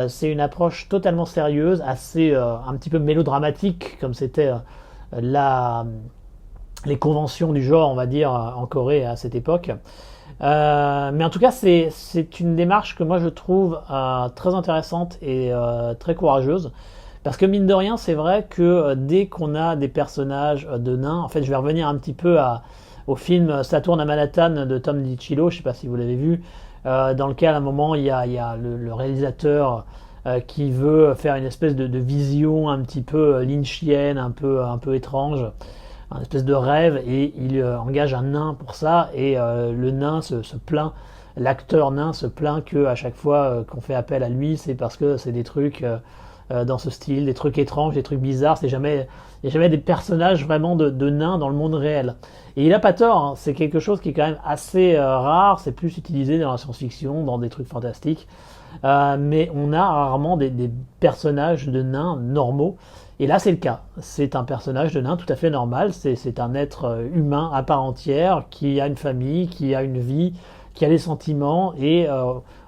C'est une approche totalement sérieuse, assez un petit peu mélodramatique, comme c'était les conventions du genre, on va dire, en Corée à cette époque. Mais en tout cas, c'est une démarche que moi je trouve très intéressante et très courageuse, parce que mine de rien, c'est vrai que dès qu'on a des personnages de nains, en fait, je vais revenir un petit peu au film Ça tourne à Manhattan de Tom DiCillo, je ne sais pas si vous l'avez vu, dans lequel à un moment il y a le réalisateur qui veut faire une espèce de vision un petit peu lynchienne, un peu étrange, un espèce de rêve, et il engage un nain pour ça, et le nain se plaint, l'acteur nain se plaint que à chaque fois qu'on fait appel à lui, c'est parce que c'est des trucs dans ce style, des trucs étranges, des trucs bizarres, il n'y a jamais des personnages vraiment de nains dans le monde réel. Et il a pas tort, hein, c'est quelque chose qui est quand même assez rare, c'est plus utilisé dans la science-fiction, dans des trucs fantastiques, mais on a rarement des personnages de nains normaux. Et là, c'est le cas. C'est un personnage de nain tout à fait normal. C'est un être humain à part entière, qui a une famille, qui a une vie, qui a des sentiments. Et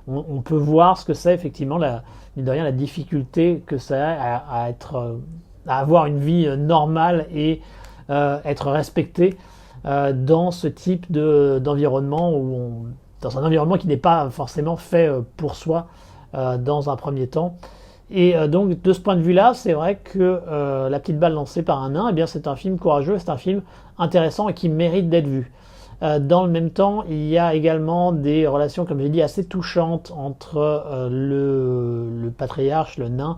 on peut voir ce que c'est effectivement mine de rien, la difficulté que ça a à avoir une vie normale et être respecté dans ce type d'environnement dans un environnement qui n'est pas forcément fait pour soi dans un premier temps. Et donc de ce point de vue-là, c'est vrai que La petite balle lancée par un nain, eh bien c'est un film courageux, c'est un film intéressant et qui mérite d'être vu. Dans le même temps, il y a également des relations, comme j'ai dit, assez touchantes entre le patriarche, le nain,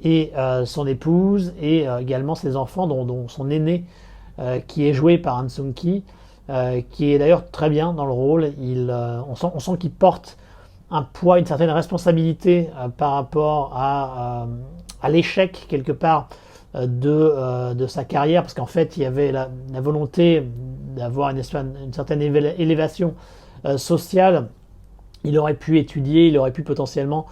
et son épouse, et également ses enfants, dont son aîné, qui est joué par Han Sung-ki, qui est d'ailleurs très bien dans le rôle. On sent qu'il porte un poids, une certaine responsabilité par rapport à l'échec quelque part de sa carrière, parce qu'en fait il y avait la volonté d'avoir une certaine élévation sociale. Il aurait pu étudier, il aurait pu potentiellement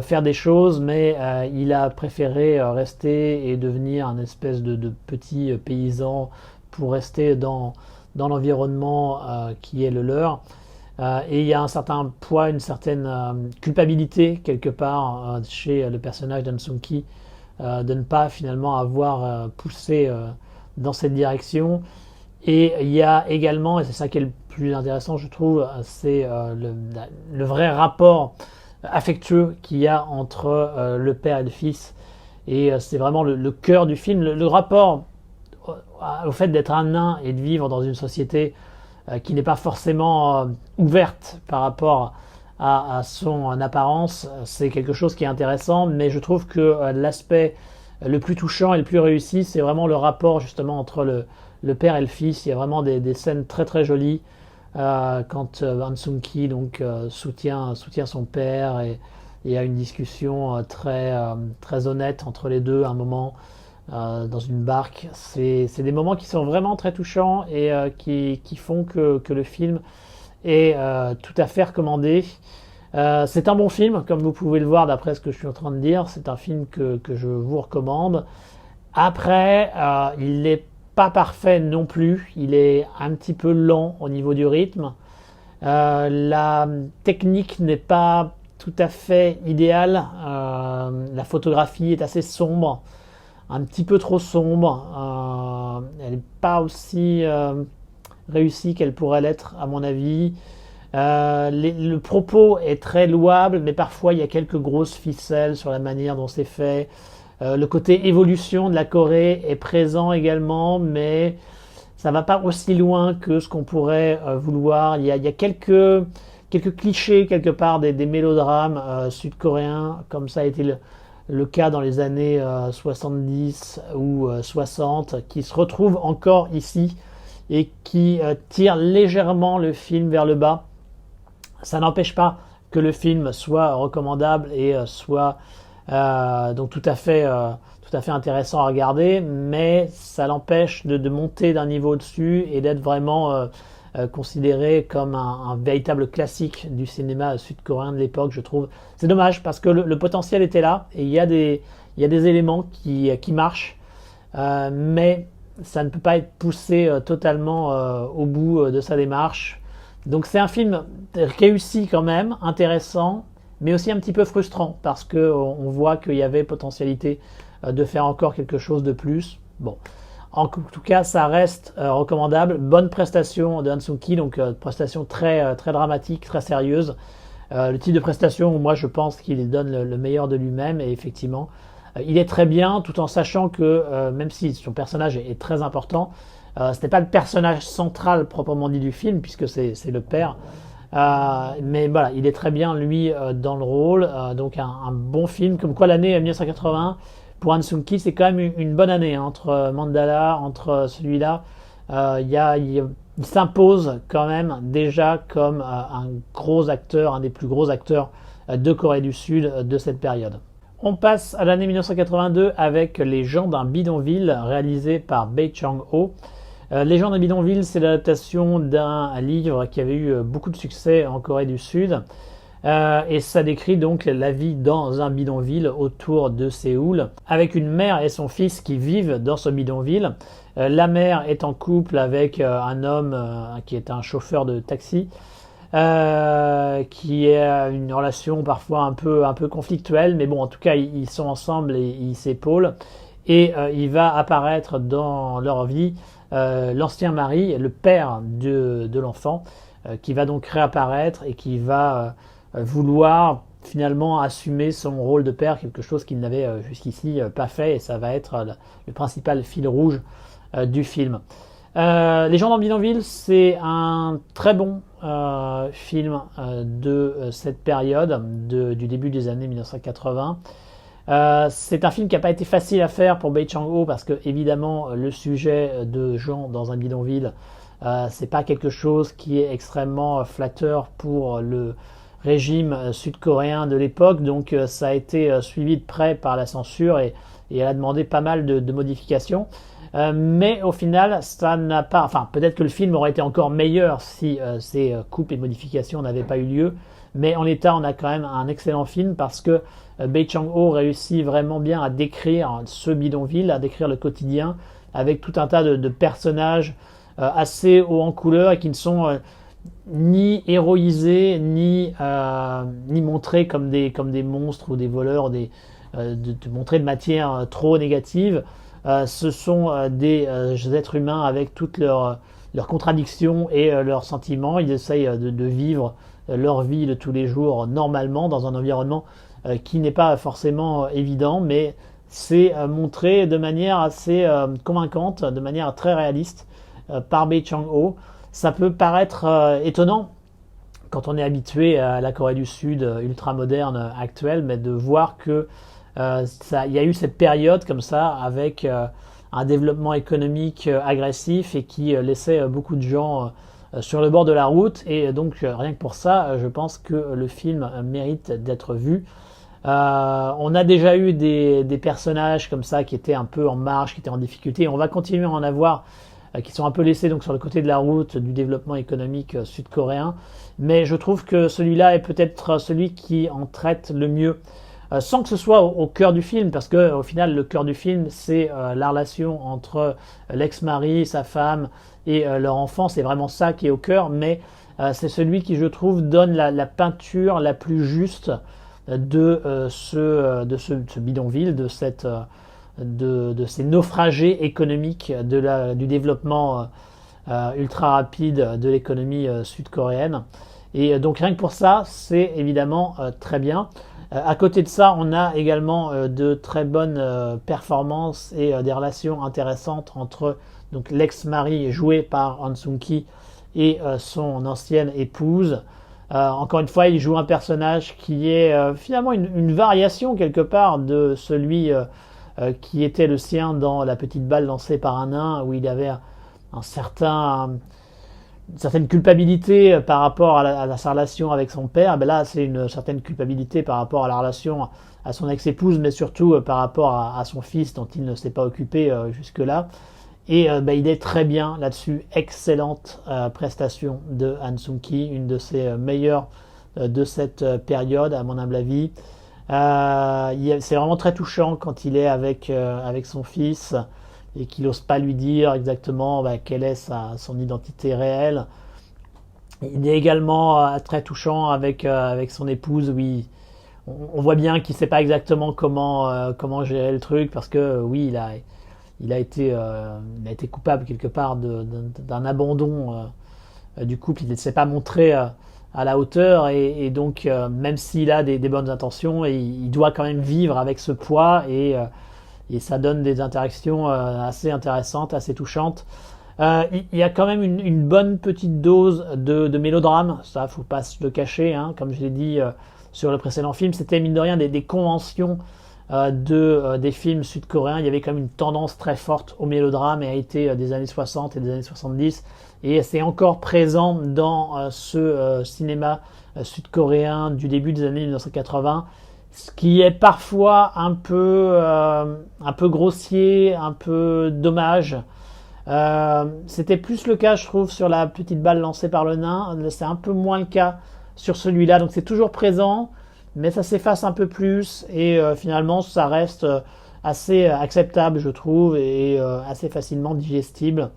faire des choses, mais il a préféré rester et devenir un espèce de petit paysan pour rester dans l'environnement qui est le leur. Et il y a un certain poids, une certaine culpabilité quelque part chez le personnage d'Han Sung-ki de ne pas finalement avoir poussé dans cette direction. Et il y a également, et c'est ça qui est le plus intéressant je trouve, c'est le vrai rapport affectueux qu'il y a entre le père et le fils. Et c'est vraiment le cœur du film, le rapport au fait d'être un nain et de vivre dans une société qui n'est pas forcément ouverte par rapport à son apparence. C'est quelque chose qui est intéressant, mais je trouve que l'aspect le plus touchant et le plus réussi, c'est vraiment le rapport justement entre le père et le fils. Il y a vraiment des scènes très très jolies quand Han Sung-ki donc soutient son père, et il y a une discussion très honnête entre les deux à un moment dans une barque. C'est des moments qui sont vraiment très touchants et qui font que le film est tout à fait recommandé. C'est un bon film, comme vous pouvez le voir d'après ce que je suis en train de dire. C'est un film que je vous recommande. Après, il n'est pas parfait non plus. Il est un petit peu lent au niveau du rythme. La technique n'est pas tout à fait idéale. La photographie est assez sombre, un petit peu trop sombre. Elle n'est pas aussi réussie qu'elle pourrait l'être à mon avis. Le propos est très louable, mais parfois il y a quelques grosses ficelles sur la manière dont c'est fait. Le côté évolution de la Corée est présent également, mais ça va pas aussi loin que ce qu'on pourrait vouloir. Il y a quelques clichés quelque part des mélodrames sud-coréens, comme ça a été le cas dans les années 70 ou 60, qui se retrouvent encore ici et qui tirent légèrement le film vers le bas. Ça n'empêche pas que le film soit recommandable et soit donc tout à fait intéressant à regarder, mais ça l'empêche de monter d'un niveau au-dessus et d'être vraiment considéré comme un véritable classique du cinéma sud-coréen de l'époque, je trouve. C'est dommage parce que le potentiel était là et il y a des éléments qui marchent, mais ça ne peut pas être poussé totalement au bout de sa démarche. Donc c'est un film réussi quand même, intéressant, mais aussi un petit peu frustrant parce qu'on voit qu'il y avait potentialité de faire encore quelque chose de plus. Bon, en tout cas, ça reste recommandable. Bonne prestation de Han Sung-ki, donc prestation très dramatique, très sérieuse. Le type de prestation où moi je pense qu'il donne le meilleur de lui-même, et effectivement, il est très bien, tout en sachant que même si son personnage est très important, ce n'est pas le personnage central proprement dit du film, puisque c'est le père. Mais voilà, il est très bien lui dans le rôle, donc un bon film. Comme quoi l'année 1980 pour Han Sung-ki, c'est quand même une bonne année hein, entre Mandala, entre celui-là. Il s'impose quand même déjà comme un gros acteur, un des plus gros acteurs de Corée du Sud de cette période. On passe à l'année 1982 avec Les gens d'un bidonville, réalisé par Bae Chang-ho. Les gens d'un bidonville, c'est l'adaptation d'un livre qui avait eu beaucoup de succès en Corée du Sud. Et ça décrit donc la vie dans un bidonville autour de Séoul, avec une mère et son fils qui vivent dans ce bidonville. La mère est en couple avec un homme qui est un chauffeur de taxi. qui est une relation parfois un peu conflictuelle, mais bon, en tout cas, ils sont ensemble et ils s'épaulent. Et il va apparaître dans leur vie l'ancien mari, le père de l'enfant, qui va donc réapparaître et qui va vouloir finalement assumer son rôle de père, quelque chose qu'il n'avait jusqu'ici pas fait, et ça va être le principal fil rouge du film. Les gens dans Bidonville, c'est un très bon film de cette période, du début des années 1980. C'est un film qui n'a pas été facile à faire pour Bae Chang-ho parce que évidemment le sujet de gens dans un bidonville, c'est pas quelque chose qui est extrêmement flatteur pour le régime sud-coréen de l'époque, donc ça a été suivi de près par la censure et elle a demandé pas mal de modifications. Mais au final, ça n'a pas. Enfin, peut-être que le film aurait été encore meilleur si ces coupes et modifications n'avaient pas eu lieu. Mais en l'état, on a quand même un excellent film parce que Bae Chang-ho réussit vraiment bien à décrire ce bidonville, à décrire le quotidien, avec tout un tas de personnages assez hauts en couleur et qui ne sont ni héroïsés, ni montrés comme des monstres ou des voleurs, montrés de matière trop négative. Ce sont des êtres humains avec toutes leurs contradictions et leurs sentiments. Ils essayent de vivre leur vie de tous les jours normalement dans un environnement qui n'est pas forcément évident, mais c'est montré de manière assez convaincante, de manière très réaliste par Bae Chang-ho. Ça peut paraître étonnant quand on est habitué à la Corée du Sud ultra moderne actuelle, mais de voir que il y a eu cette période comme ça avec un développement économique agressif et qui laissait beaucoup de gens sur le bord de la route, et donc rien que pour ça, je pense que le film mérite d'être vu. On a déjà eu des personnages comme ça qui étaient un peu en marge, qui étaient en difficulté. On va continuer à en avoir qui sont un peu laissés donc sur le côté de la route du développement économique sud-coréen. Mais je trouve que celui-là est peut-être celui qui en traite le mieux, sans que ce soit au cœur du film, parce que au final le cœur du film c'est la relation entre l'ex-mari, sa femme et leur enfant. C'est vraiment ça qui est au cœur, mais c'est celui qui, je trouve, donne la peinture la plus juste de ce bidonville, de ces naufragés économiques du développement ultra rapide de l'économie sud-coréenne. Et donc rien que pour ça, c'est évidemment très bien. À côté de ça, on a également de très bonnes performances et des relations intéressantes entre donc l'ex-mari joué par Han Sung-ki et son ancienne épouse. Encore une fois, il joue un personnage qui est finalement une variation quelque part de celui qui était le sien dans La petite balle lancée par un nain, où il avait une certaine culpabilité par rapport à sa relation avec son père. Ben là, c'est une certaine culpabilité par rapport à la relation à son ex-épouse, mais surtout par rapport à son fils dont il ne s'est pas occupé jusque-là. Et il est très bien là-dessus. Excellente prestation de Han Sung-ki, une de ses meilleures de cette période, à mon humble avis. C'est vraiment très touchant quand il est avec son fils et qu'il n'ose pas lui dire exactement quelle est son identité réelle. Il est également très touchant avec son épouse. Oui, on voit bien qu'il ne sait pas exactement comment gérer le truc, parce que oui, il a été coupable quelque part d'un abandon du couple. Il ne s'est pas montré à la hauteur, et donc même s'il a des bonnes intentions, il doit quand même vivre avec ce poids, et ça donne des interactions assez intéressantes, assez touchantes. Il y a quand même une bonne petite dose de mélodrame, ça faut pas se le cacher, hein. Comme je l'ai dit sur le précédent film, c'était mine de rien des conventions des films sud-coréens. Il y avait quand même une tendance très forte au mélodrame, et a été des années 60 et des années 70, et c'est encore présent dans ce cinéma sud-coréen du début des années 1980, ce qui est parfois un peu grossier, un peu dommage. C'était plus le cas, je trouve, sur La petite balle lancée par le nain. C'est un peu moins le cas sur celui-là, donc c'est toujours présent, mais ça s'efface un peu plus, et finalement ça reste assez acceptable, je trouve, et assez facilement digestible.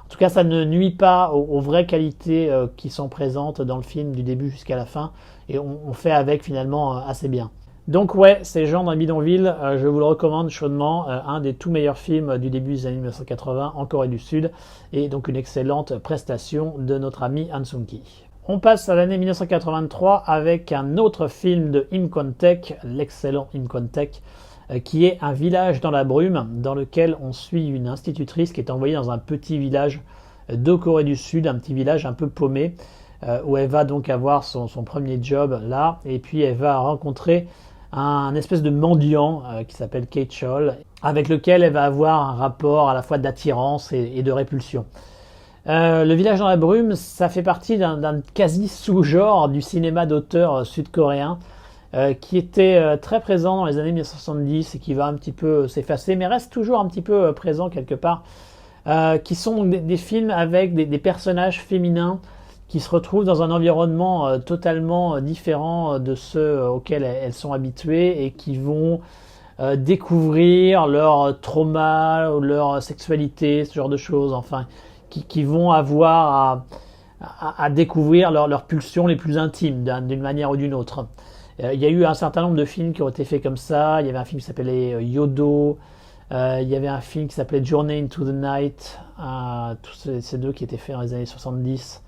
En tout cas, ça ne nuit pas aux vraies qualités qui sont présentes dans le film du début jusqu'à la fin, et on fait avec finalement assez bien. Donc ouais, c'est Jean d'un bidonville, je vous le recommande chaudement, un des tout meilleurs films du début des années 1980 en Corée du Sud, et donc une excellente prestation de notre ami Han Sung-ki. On passe à l'année 1983 avec un autre film de Im Kwon-taek, l'excellent Im Kwon-taek, qui est Un village dans la brume, dans lequel on suit une institutrice qui est envoyée dans un petit village de Corée du Sud, un petit village un peu paumé, où elle va donc avoir son premier job là, et puis elle va rencontrer un espèce de mendiant qui s'appelle Kei-chol, avec lequel elle va avoir un rapport à la fois d'attirance et de répulsion. Le village dans la brume, ça fait partie d'un quasi sous-genre du cinéma d'auteur sud-coréen qui était très présent dans les années 1970 et qui va un petit peu s'effacer, mais reste toujours un petit peu présent quelque part, qui sont donc des films avec des personnages féminins qui se retrouvent dans un environnement totalement différent de ceux auxquels elles sont habituées et qui vont découvrir leur trauma, leur sexualité, ce genre de choses, enfin, qui vont avoir à découvrir leurs pulsions les plus intimes d'une manière ou d'une autre. Il y a eu un certain nombre de films qui ont été faits comme ça. Il y avait un film qui s'appelait Yodo, il y avait un film qui s'appelait Journey into the Night, tous ces deux qui étaient faits dans les années 70.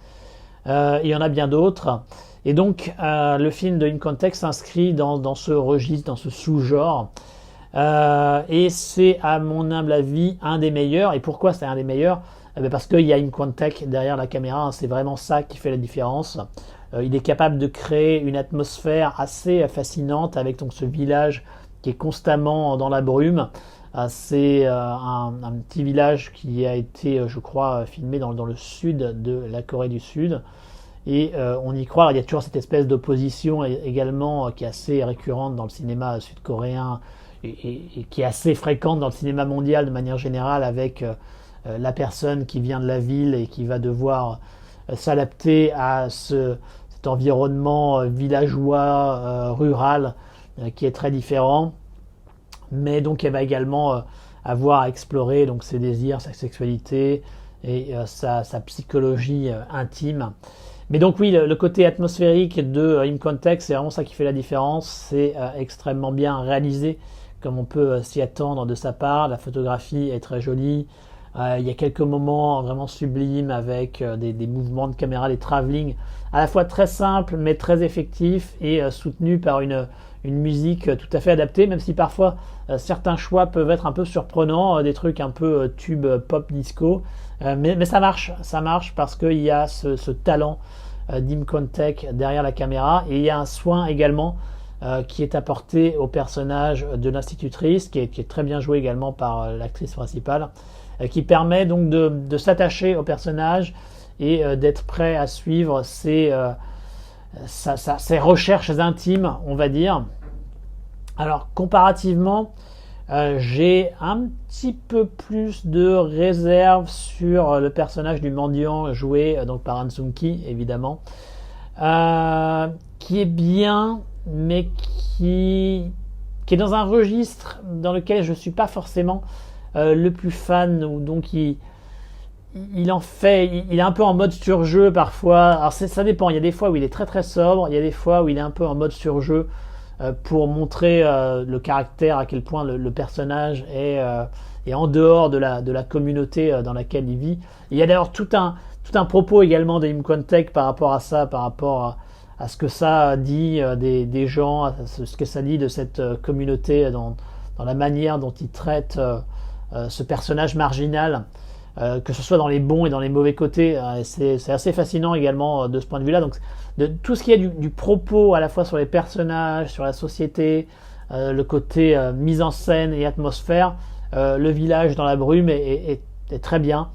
Il y en a bien d'autres. Et donc, le film de Im Kwon-taek s'inscrit dans ce registre, dans ce sous-genre. Et c'est, à mon humble avis, un des meilleurs. Et pourquoi c'est un des meilleurs ? Parce qu'il y a Im Kwon-taek derrière la caméra. C'est vraiment ça qui fait la différence. Il est capable de créer une atmosphère assez fascinante avec donc ce village qui est constamment dans la brume. C'est un petit village qui a été, je crois, filmé dans le sud de la Corée du Sud. Et on y croit. Alors, il y a toujours cette espèce d'opposition également qui est assez récurrente dans le cinéma sud-coréen et qui est assez fréquente dans le cinéma mondial de manière générale, avec la personne qui vient de la ville et qui va devoir s'adapter à cet environnement villageois, rural, qui est très différent. Mais donc elle va également avoir à explorer donc ses désirs, sa sexualité et sa psychologie intime. Mais donc oui, le côté atmosphérique de Im Kwon-taek, c'est vraiment ça qui fait la différence. C'est extrêmement bien réalisé, comme on peut s'y attendre de sa part. La photographie est très jolie. Il y a quelques moments vraiment sublimes avec des mouvements de caméra, des travelling à la fois très simples mais très effectifs et soutenus par une musique tout à fait adaptée, même si parfois certains choix peuvent être un peu surprenants, des trucs un peu tube pop disco, mais ça marche parce qu'il y a ce talent d'Im Kwon-taek derrière la caméra, et il y a un soin également qui est apporté au personnage de l'institutrice, qui est très bien joué également par l'actrice principale, qui permet donc de s'attacher au personnage et d'être prêt à suivre ses recherches intimes, on va dire. Alors, comparativement, j'ai un petit peu plus de réserve sur le personnage du mendiant joué donc par Han Sung-ki, évidemment, qui est bien, mais qui est dans un registre dans lequel je ne suis pas forcément le plus fan, ou donc il est un peu en mode surjeu parfois. Alors ça dépend, il y a des fois où il est très très sobre, il y a des fois où il est un peu en mode surjeu pour montrer le caractère, à quel point le personnage est en dehors de la communauté dans laquelle il vit. Il y a d'ailleurs tout un propos également de Im Kwon-taek par rapport à ça, par rapport à ce que ça dit des gens, à ce que ça dit de cette communauté dans la manière dont il traite ce personnage marginal, que ce soit dans les bons et dans les mauvais côtés. C'est assez fascinant également de ce point de vue-là. Donc, de tout ce qui est du propos à la fois sur les personnages, sur la société, le côté mise en scène et atmosphère, le village dans la brume est très bien.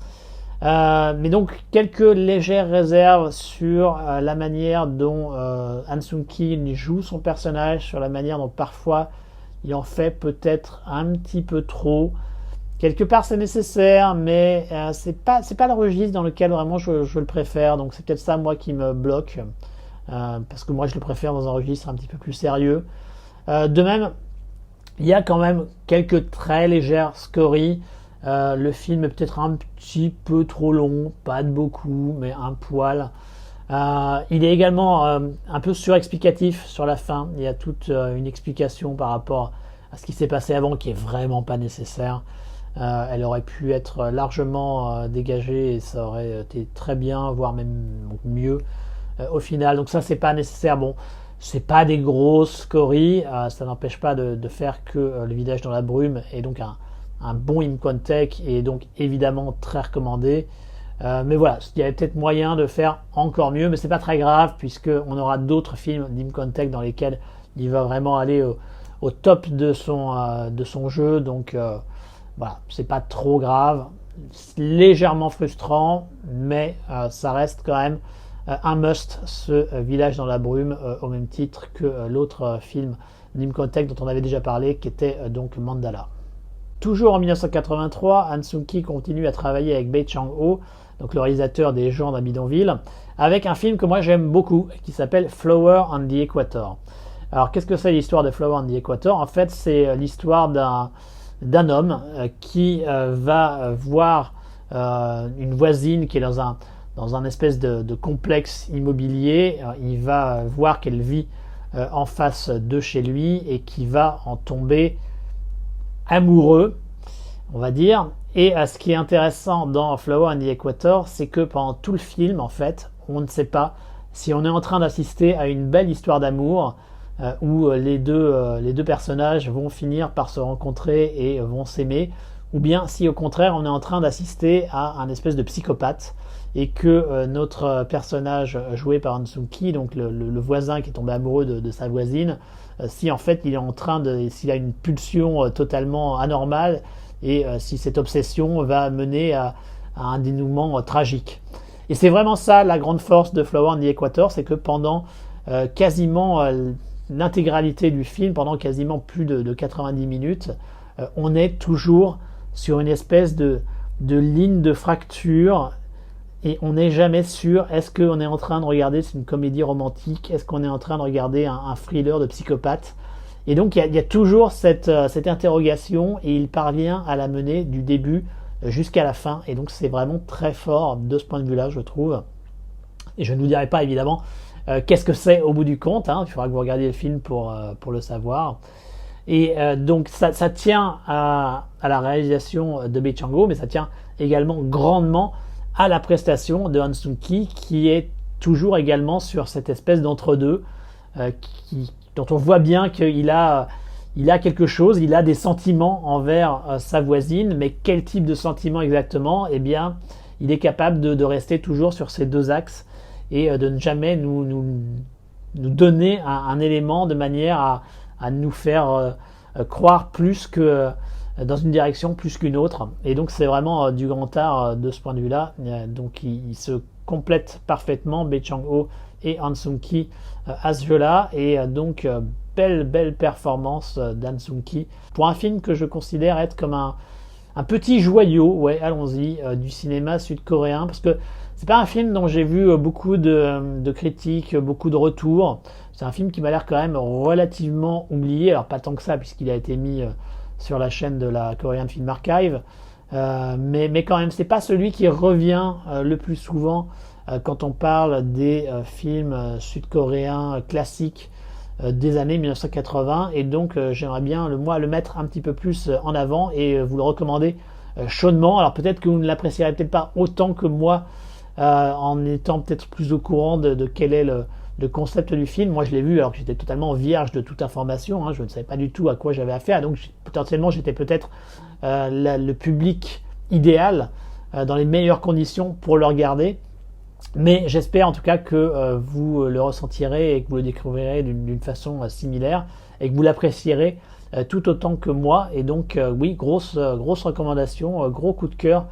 Mais donc quelques légères réserves sur la manière dont Han Sung-ki joue son personnage, sur la manière dont parfois il en fait peut-être un petit peu trop. Quelque part c'est nécessaire, mais c'est pas le registre dans lequel vraiment je le préfère. Donc c'est peut-être ça moi qui me bloque, parce que moi je le préfère dans un registre un petit peu plus sérieux. De même, il y a quand même quelques très légères scories Le film est peut-être un petit peu trop long, pas de beaucoup, mais un poil. Il est également un peu surexplicatif sur la fin. Il y a toute une explication par rapport à ce qui s'est passé avant qui est vraiment pas nécessaire. Elle aurait pu être largement dégagée et ça aurait été très bien, voire même mieux au final. Donc ça, c'est pas nécessaire. Bon, c'est pas des grosses scories, ça n'empêche pas de faire que Le Village dans la brume est donc un bon Imcontech et donc évidemment très recommandé. Mais voilà, il y avait peut-être moyen de faire encore mieux, mais c'est pas très grave puisqu'on aura d'autres films d'Imcontech dans lesquels il va vraiment aller au top de son jeu. Donc voilà, c'est pas trop grave, légèrement frustrant, mais ça reste quand même un must, ce Village dans la brume, au même titre que l'autre film d'Imcontech dont on avait déjà parlé, qui était donc Mandala. Toujours en 1983, Han Sung-ki continue à travailler avec Bae Chang-ho, donc le réalisateur des Gens d'un bidonville, avec un film que moi j'aime beaucoup, qui s'appelle Flower on the Equator. Alors qu'est-ce que c'est l'histoire de Flower on the Equator? En fait, c'est l'histoire d'un homme qui va voir une voisine qui est dans un espèce de complexe immobilier. Il va voir qu'elle vit en face de chez lui et qui va en tomber amoureux, on va dire. Et ce qui est intéressant dans Flower on the Equator, c'est que pendant tout le film, en fait, on ne sait pas si on est en train d'assister à une belle histoire d'amour où les deux personnages vont finir par se rencontrer et vont s'aimer, ou bien si au contraire on est en train d'assister à un espèce de psychopathe et que notre personnage joué par Han Sung-ki, donc le voisin qui est tombé amoureux de sa voisine, si en fait il est en train s'il a une pulsion totalement anormale et si cette obsession va mener à un dénouement tragique. Et c'est vraiment ça la grande force de Flower on the Equator, c'est que pendant quasiment l'intégralité du film, pendant quasiment plus de 90 minutes, on est toujours sur une espèce de ligne de fracture et on n'est jamais sûr, est-ce qu'on est en train de regarder une comédie romantique, est-ce qu'on est en train de regarder un thriller de psychopathe. Et donc il y a toujours cette interrogation et il parvient à la mener du début jusqu'à la fin, et donc c'est vraiment très fort de ce point de vue-là, je trouve. Et je ne vous dirai pas évidemment qu'est-ce que c'est au bout du compte, il faudra que vous regardiez le film pour le savoir. Et donc ça tient à la réalisation de Bae Chang-ho, mais ça tient également grandement à la prestation de Han Sung-ki, qui est toujours également sur cette espèce d'entre-deux, dont on voit bien qu'il a quelque chose, il a des sentiments envers sa voisine, mais quel type de sentiments exactement? Eh bien, il est capable de rester toujours sur ces deux axes et de ne jamais nous donner un élément de manière à nous faire croire plus que dans une direction plus qu'une autre. Et donc c'est vraiment du grand art de ce point de vue-là. Donc il se complète parfaitement, Bae Chang-ho et Han Sung-ki à ce jeu-là. Et donc belle performance d'Han Sung-ki pour un film que je considère être comme un petit joyau, ouais, allons-y, du cinéma sud-coréen, parce que c'est pas un film dont j'ai vu beaucoup de critiques, beaucoup de retours. C'est un film qui m'a l'air quand même relativement oublié, alors pas tant que ça puisqu'il a été mis sur la chaîne de la Korean Film Archive, mais quand même c'est pas celui qui revient le plus souvent quand on parle des films sud-coréens classiques des années 1980, et donc j'aimerais bien le mettre un petit peu plus en avant et vous le recommander chaudement. Alors peut-être que vous ne l'apprécierez peut-être pas autant que moi en étant peut-être plus au courant de quel est le concept du film. Moi je l'ai vu alors que j'étais totalement vierge de toute information, je ne savais pas du tout à quoi j'avais affaire, donc potentiellement j'étais peut-être le public idéal dans les meilleures conditions pour le regarder. Mais j'espère en tout cas que vous le ressentirez et que vous le découvrirez d'une façon similaire et que vous l'apprécierez tout autant que moi. Et donc oui, grosse recommandation, gros coup de cœur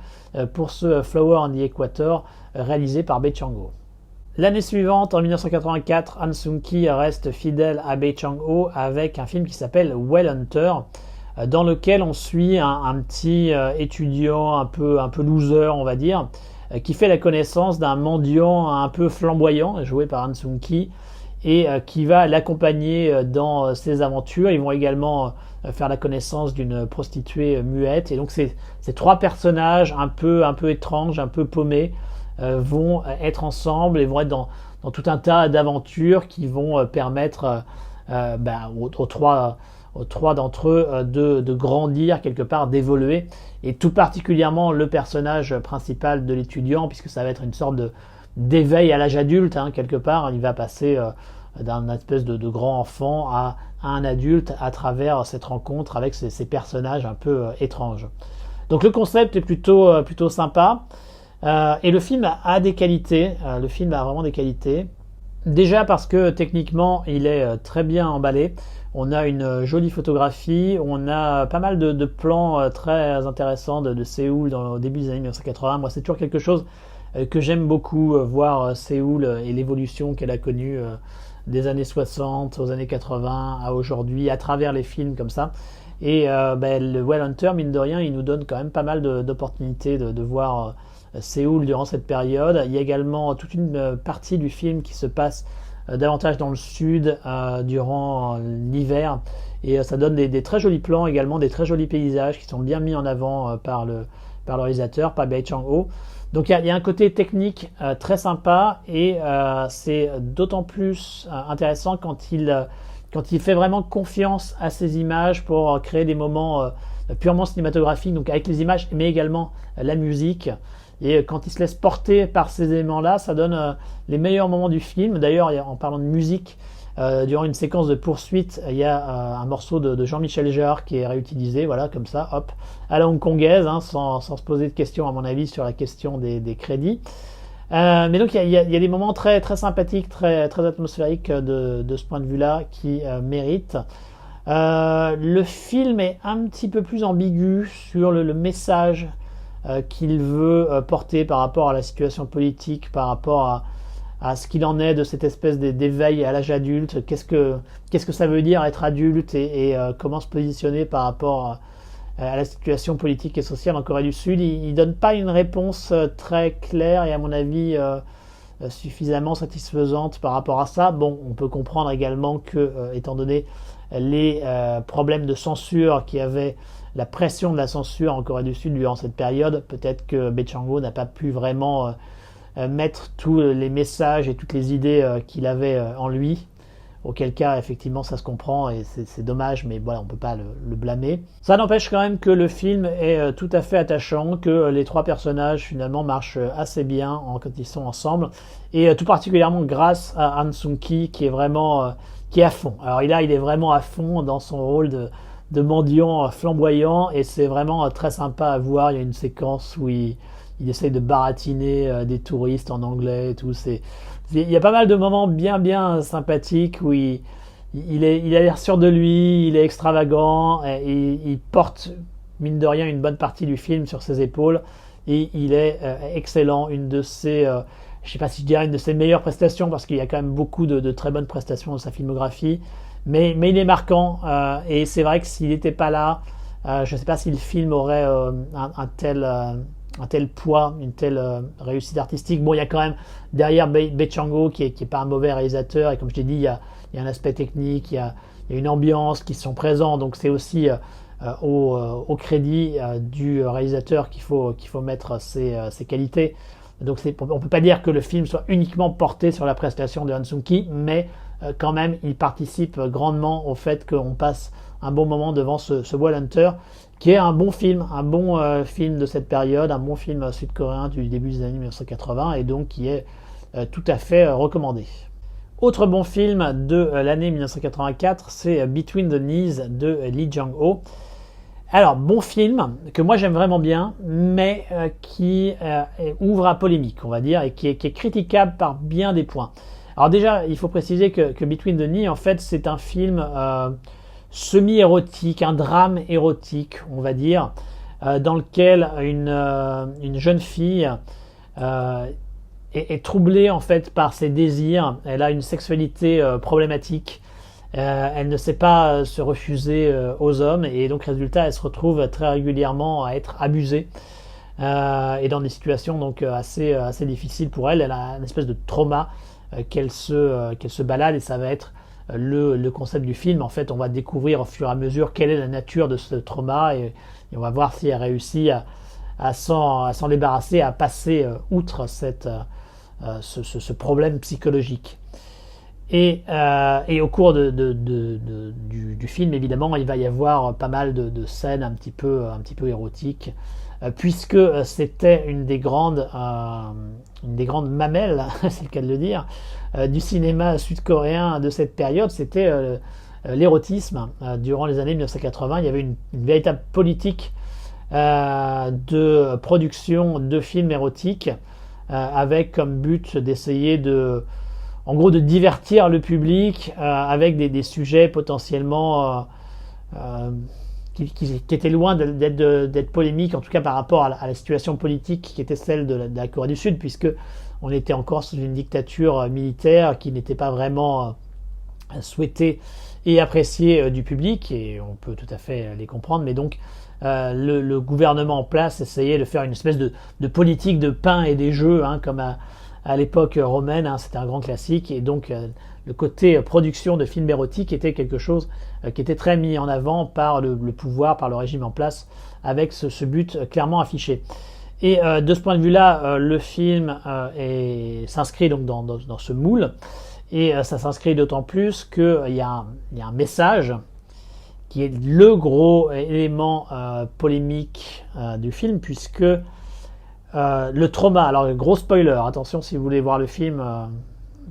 pour ce Flower on the Equator réalisé par Bae Chang-ho. L'année suivante, en 1984, Han Sung-ki reste fidèle à Bae Chang-ho avec un film qui s'appelle Well Hunter, dans lequel on suit un petit étudiant un peu loser, on va dire, qui fait la connaissance d'un mendiant un peu flamboyant, joué par Han Sung-ki, et qui va l'accompagner dans ses aventures. Ils vont également faire la connaissance d'une prostituée muette. Et donc ces trois personnages un peu étranges, un peu paumés, vont être ensemble et vont être dans tout un tas d'aventures qui vont permettre aux trois d'entre eux de grandir quelque part, d'évoluer, et tout particulièrement le personnage principal de l'étudiant, puisque ça va être une sorte d'éveil à l'âge adulte, quelque part. Il va passer d'un espèce de grand enfant à un adulte à travers cette rencontre avec ces personnages un peu étranges. Donc le concept est plutôt sympa, et le film a des qualités. Le film a vraiment des qualités. Déjà parce que techniquement il est très bien emballé. On a une jolie photographie, on a pas mal de plans très intéressants de Séoul au début des années 1980. Moi, c'est toujours quelque chose que j'aime beaucoup, voir Séoul et l'évolution qu'elle a connue des années 60 aux années 80 à aujourd'hui, à travers les films comme ça. Et le Well Hunter, mine de rien, il nous donne quand même pas mal d'opportunités de voir Séoul durant cette période. Il y a également toute une partie du film qui se passe davantage dans le sud durant l'hiver, et ça donne des très jolis plans, également des très jolis paysages qui sont bien mis en avant par le réalisateur, par Bae Chang-ho. Donc il y a un côté technique très sympa, et c'est d'autant plus intéressant quand il fait vraiment confiance à ses images pour créer des moments purement cinématographiques, donc avec les images mais également la musique. Et quand il se laisse porter par ces éléments-là, ça donne les meilleurs moments du film. D'ailleurs, en parlant de musique, durant une séquence de poursuite, il y a un morceau de Jean-Michel Jarre qui est réutilisé, voilà, comme ça, hop, à la hongkongaise, sans se poser de questions, à mon avis, sur la question des crédits. Mais donc, il y a des moments très, très sympathiques, très, très atmosphériques de ce point de vue-là qui méritent. Le film est un petit peu plus ambigu sur le message qu'il veut porter par rapport à la situation politique, par rapport à ce qu'il en est de cette espèce d'éveil à l'âge adulte. Qu'est-ce que ça veut dire être adulte, et comment se positionner par rapport à la situation politique et sociale en Corée du Sud. Il donne pas une réponse très claire et à mon avis suffisamment satisfaisante par rapport à ça. Bon, on peut comprendre également que, étant donné les problèmes de censure qu'il y avait, la pression de la censure en Corée du Sud durant cette période, peut-être que Bae Chang-ho n'a pas pu vraiment mettre tous les messages et toutes les idées qu'il avait en lui, auquel cas effectivement ça se comprend et c'est dommage, mais voilà, on peut pas le blâmer. Ça n'empêche quand même que le film est tout à fait attachant, que les trois personnages finalement marchent assez bien quand ils sont ensemble, et tout particulièrement grâce à Han Sung-ki qui est vraiment qui est à fond. Alors il est vraiment à fond dans son rôle de mendiant flamboyant, et c'est vraiment très sympa à voir. Il y a une séquence où il essaye de baratiner des touristes en anglais et tout. Il y a pas mal de moments bien sympathiques où il a l'air sûr de lui, il est extravagant, et il porte mine de rien une bonne partie du film sur ses épaules, et il est excellent. Une de ses je sais pas si je dirais une de ses meilleures prestations, parce qu'il y a quand même beaucoup de très bonnes prestations dans sa filmographie. Mais il est marquant, et c'est vrai que s'il n'était pas là, je ne sais pas si le film aurait un tel poids, une telle réussite artistique. Bon, il y a quand même derrière Bae Chang-ho qui est pas un mauvais réalisateur, et comme je t'ai dit, il y a un aspect technique, il y a une ambiance qui sont présents, donc c'est aussi au crédit du réalisateur qu'il faut mettre ses qualités. Donc on peut pas dire que le film soit uniquement porté sur la prestation de Han Sung-ki, mais quand même il participe grandement au fait qu'on passe un bon moment devant ce Well Hunter, qui est un bon film de cette période, un bon film sud-coréen du début des années 1980, et donc qui est tout à fait recommandé. Autre bon film de l'année 1984, c'est Between the Knees de Lee Jung-ho. Alors, bon film, que moi j'aime vraiment bien, mais qui ouvre à polémique, on va dire, et qui est critiquable par bien des points. Alors déjà, il faut préciser que Between the Knees, en fait, c'est un film semi-érotique, un drame érotique, on va dire, dans lequel une jeune fille est troublée, en fait, par ses désirs. Elle a une sexualité problématique. Elle ne sait pas se refuser aux hommes, et donc résultat elle se retrouve très régulièrement à être abusée et dans des situations donc assez difficiles pour elle. Elle a une espèce de trauma qu'elle se balade, et ça va être le concept du film. En fait, on va découvrir au fur et à mesure quelle est la nature de ce trauma, et on va voir si elle réussit à s'en débarrasser, à passer outre ce problème psychologique. Et au cours du film, évidemment, il va y avoir pas mal de scènes un petit peu érotiques, puisque c'était une des grandes mamelles, c'est le cas de le dire, du cinéma sud-coréen de cette période. C'était l'érotisme. Durant les années 1980, il y avait une véritable politique de production de films érotiques, avec comme but d'essayer en gros de divertir le public avec des sujets potentiellement qui étaient loin d'être polémiques, en tout cas par rapport à la situation politique qui était celle de la Corée du Sud, puisque on était encore sous une dictature militaire qui n'était pas vraiment souhaitée et appréciée du public, et on peut tout à fait les comprendre. Mais donc le gouvernement en place essayait de faire une espèce de politique de pain et des jeux, comme à l'époque romaine, c'était un grand classique, et donc le côté production de films érotiques était quelque chose qui était très mis en avant par le pouvoir, par le régime en place, avec ce but clairement affiché. Et de ce point de vue-là, le film s'inscrit donc dans ce moule, et ça s'inscrit d'autant plus qu'il y a un message qui est le gros élément polémique du film, puisque le trauma, alors gros spoiler, attention si vous voulez voir le film,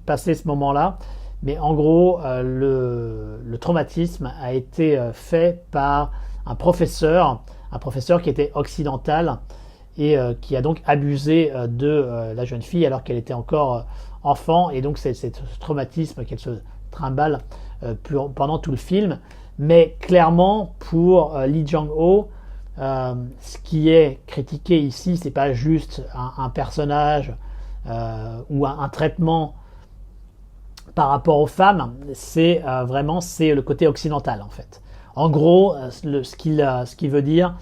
passez ce moment-là, mais en gros, le traumatisme a été fait par un professeur qui était occidental, et qui a donc abusé de la jeune fille alors qu'elle était encore enfant, et donc c'est ce traumatisme qu'elle se trimballe pendant tout le film. Mais clairement, pour Lee Jang-ho, ce qui est critiqué ici, c'est pas juste un personnage ou un traitement par rapport aux femmes, c'est vraiment le côté occidental en fait. En gros, ce qu'il veut dire,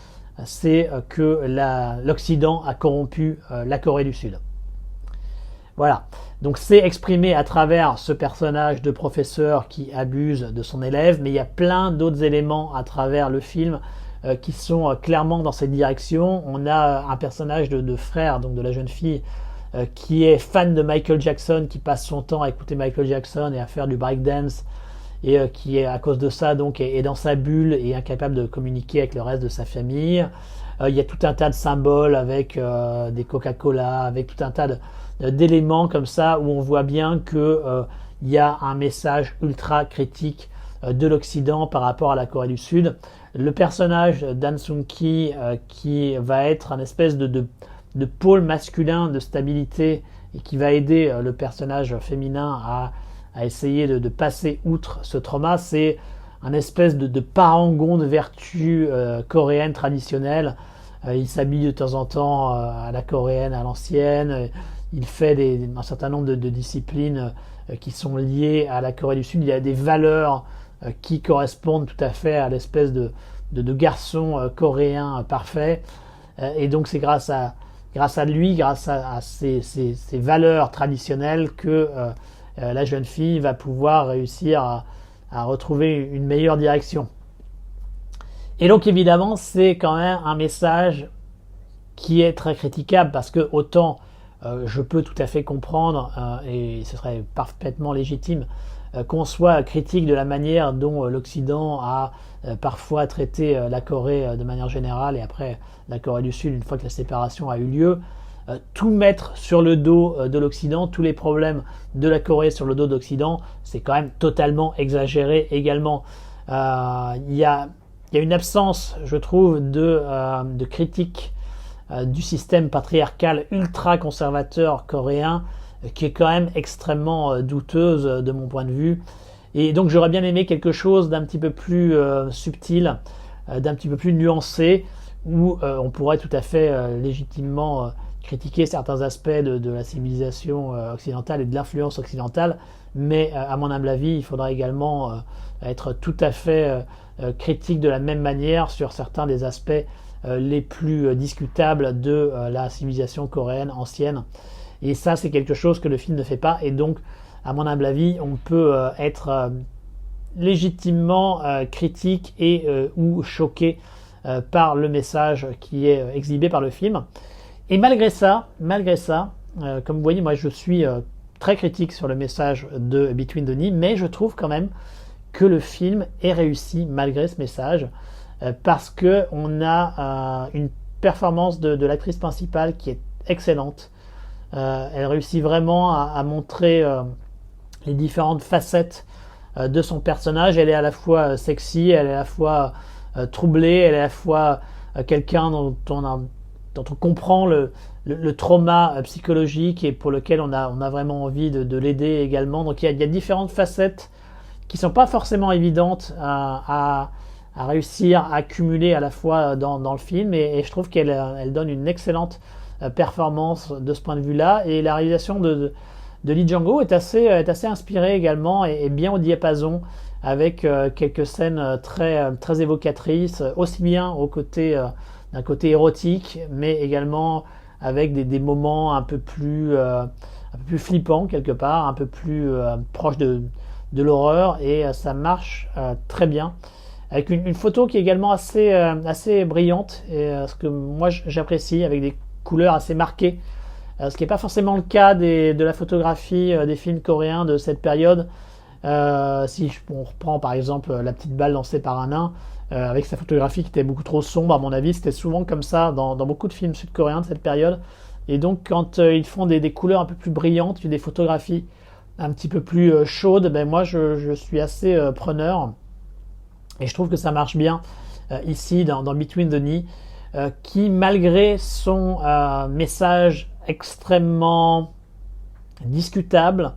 c'est que l'Occident a corrompu la Corée du Sud. Voilà. Donc c'est exprimé à travers ce personnage de professeur qui abuse de son élève, mais il y a plein d'autres éléments à travers le film qui sont clairement dans cette direction. On a un personnage de frère, donc de la jeune fille, qui est fan de Michael Jackson, qui passe son temps à écouter Michael Jackson et à faire du breakdance, et qui est à cause de ça donc est dans sa bulle et incapable de communiquer avec le reste de sa famille. Il y a tout un tas de symboles avec des Coca-Cola, avec tout un tas d'éléments comme ça où on voit bien que il y a un message ultra critique de l'Occident par rapport à la Corée du Sud. Le personnage d'An Sung-ki qui va être un espèce de pôle masculin de stabilité et qui va aider le personnage féminin à essayer de passer outre ce trauma, c'est un espèce de parangon de vertu coréenne traditionnelle. Il s'habille de temps en temps à la coréenne, à l'ancienne. Il fait un certain nombre de disciplines qui sont liées à la Corée du Sud. Il y a des valeurs qui correspondent tout à fait à l'espèce de garçon coréen parfait. Et donc c'est grâce à lui, grâce à ces valeurs traditionnelles que la jeune fille va pouvoir réussir à retrouver une meilleure direction. Et donc évidemment, c'est quand même un message qui est très critiquable, parce que autant je peux tout à fait comprendre, et ce serait parfaitement légitime, qu'on soit critique de la manière dont l'Occident a parfois traité la Corée de manière générale, et après la Corée du Sud une fois que la séparation a eu lieu, tout mettre sur le dos de l'Occident, tous les problèmes de la Corée sur le dos de l'Occident, c'est quand même totalement exagéré également. Il y a une absence, je trouve, de critique du système patriarcal ultra conservateur coréen, qui est quand même extrêmement douteuse de mon point de vue. Et donc j'aurais bien aimé quelque chose d'un petit peu plus subtil, d'un petit peu plus nuancé, où on pourrait tout à fait légitimement critiquer certains aspects de la civilisation occidentale et de l'influence occidentale, mais à mon humble avis, il faudra également être tout à fait critique de la même manière sur certains des aspects les plus discutables de la civilisation coréenne ancienne. Et ça, c'est quelque chose que le film ne fait pas, et donc à mon humble avis, on peut être légitimement critique et ou choqué par le message qui est exhibé par le film. Et malgré ça, comme vous voyez, moi je suis très critique sur le message de Between the Knee, mais je trouve quand même que le film est réussi malgré ce message, parce que on a une performance de l'actrice principale qui est excellente. Elle réussit vraiment à montrer les différentes facettes de son personnage. Elle est à la fois sexy, elle est à la fois troublée, elle est à la fois quelqu'un dont on comprend le trauma psychologique et pour lequel on a vraiment envie de l'aider également. Donc il y a différentes facettes qui sont pas forcément évidentes à réussir à accumuler à la fois dans le film, et je trouve qu'elle donne une excellente performance de ce point de vue-là. Et la réalisation de Lee Jang-ho est assez inspirée également et bien au diapason, avec quelques scènes très évocatrices, aussi bien d'un côté érotique, mais également avec des moments un peu plus flippants quelque part, un peu plus proches de l'horreur, et ça marche très bien. Avec une photo qui est également assez brillante, et ce que moi j'apprécie, avec des couleurs assez marquées, ce qui n'est pas forcément le cas de la photographie des films coréens de cette période. Si on reprend par exemple La petite balle lancée par un nain, avec sa photographie qui était beaucoup trop sombre, à mon avis, c'était souvent comme ça dans beaucoup de films sud-coréens de cette période. Et donc quand ils font des couleurs un peu plus brillantes, des photographies un petit peu plus chaudes, ben moi je suis assez preneur, et je trouve que ça marche bien ici dans Between the Knee, qui malgré son message extrêmement discutable,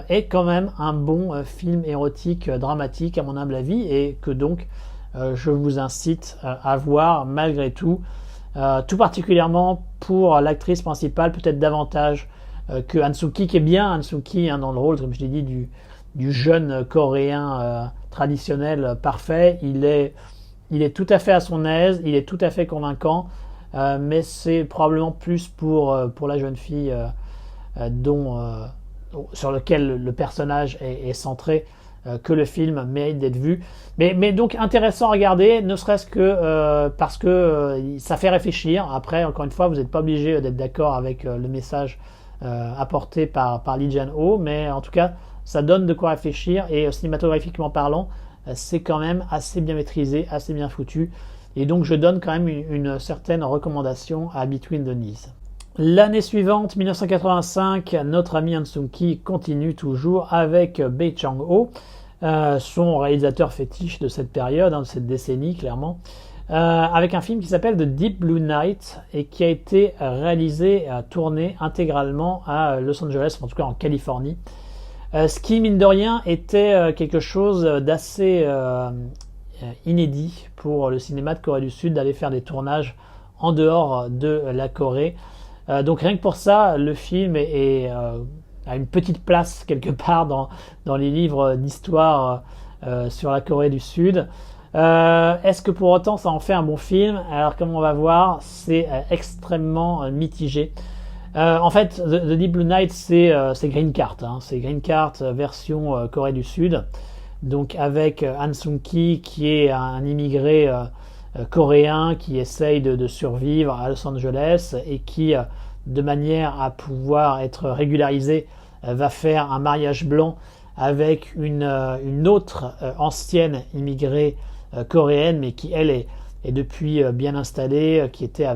est quand même un bon film érotique dramatique à mon humble avis, et que donc je vous incite à voir malgré tout, tout particulièrement pour l'actrice principale, peut-être davantage que Han Sung-ki, qui est bien Han Sung-ki dans le rôle, comme je l'ai dit, du jeune coréen traditionnel parfait. Il est tout à fait à son aise, il est tout à fait convaincant, mais c'est probablement plus pour la jeune fille sur lequel le personnage est centré, que le film mérite d'être vu. Mais donc intéressant à regarder, ne serait-ce que parce que ça fait réfléchir. Après, encore une fois, vous n'êtes pas obligé d'être d'accord avec le message apporté par Lee Jang-ho, mais en tout cas, ça donne de quoi réfléchir, et cinématographiquement parlant, c'est quand même assez bien maîtrisé, assez bien foutu, et donc je donne quand même une certaine recommandation à Between the Knees. L'année suivante, 1985, notre ami Han Sung-ki continue toujours avec Bae Chang-ho, son réalisateur fétiche de cette période, de cette décennie clairement, avec un film qui s'appelle The Deep Blue Night, et qui a été réalisé, tourné intégralement à Los Angeles, en tout cas en Californie. Ce qui, mine de rien, était quelque chose d'assez inédit pour le cinéma de Corée du Sud, d'aller faire des tournages en dehors de la Corée. Donc rien que pour ça, le film a une petite place quelque part dans les livres d'histoire sur la Corée du Sud. Est-ce que pour autant ça en fait un bon film? Alors comme on va voir, c'est extrêmement mitigé. En fait, The Deep Blue Night, c'est Green Card, c'est Green Card version Corée du Sud, donc avec Han Sung-ki, qui est un immigré coréen qui essaye de survivre à Los Angeles, et qui, de manière à pouvoir être régularisé, va faire un mariage blanc avec une autre ancienne immigrée coréenne, mais qui elle est depuis bien installée, qui était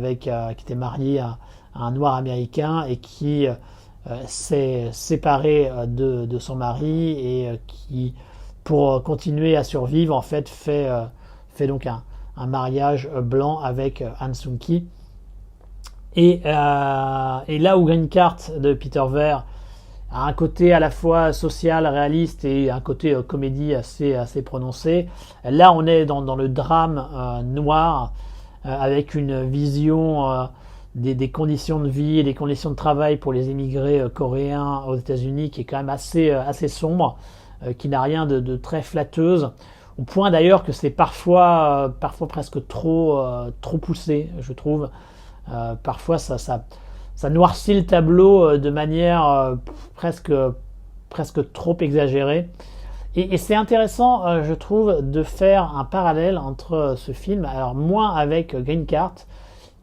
mariée à un noir américain, et qui s'est séparé de son mari, et qui, pour continuer à survivre, en fait fait donc un mariage blanc avec Han Sung-ki. Et là où Green Card de Peter Weir a un côté à la fois social, réaliste, et un côté comédie assez prononcé, là on est dans le drame noir, avec une vision des conditions de vie et des conditions de travail pour les immigrés coréens aux États-Unis, qui est quand même assez sombre, qui n'a rien de très flatteuse, au point d'ailleurs que c'est parfois presque trop poussé, je trouve. Parfois ça noircit le tableau de manière presque presque trop exagéré. Et c'est intéressant, je trouve, de faire un parallèle entre ce film, alors moins avec Green Card,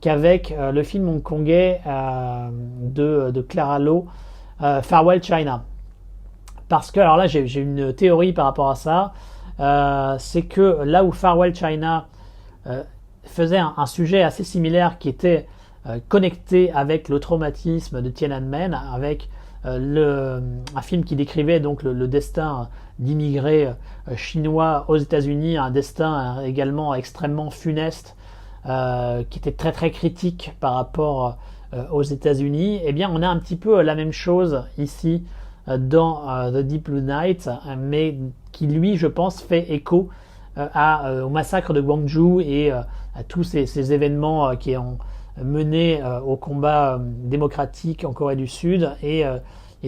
qu'avec le film hongkongais de Clara Lowe, Farewell China. Parce que, alors là, j'ai une théorie par rapport à ça, c'est que là où Farewell China faisait un sujet assez similaire qui était connecté avec le traumatisme de Tiananmen, avec un film qui décrivait donc le destin d'immigrés chinois aux États-Unis, un destin également extrêmement funeste, qui était très très critique par rapport aux États-Unis. Eh bien, on a un petit peu la même chose ici dans The Deep Blue Night, mais qui lui, je pense, fait écho au massacre de Gwangju et à tous ces événements qui ont mené au combat démocratique en Corée du Sud. Et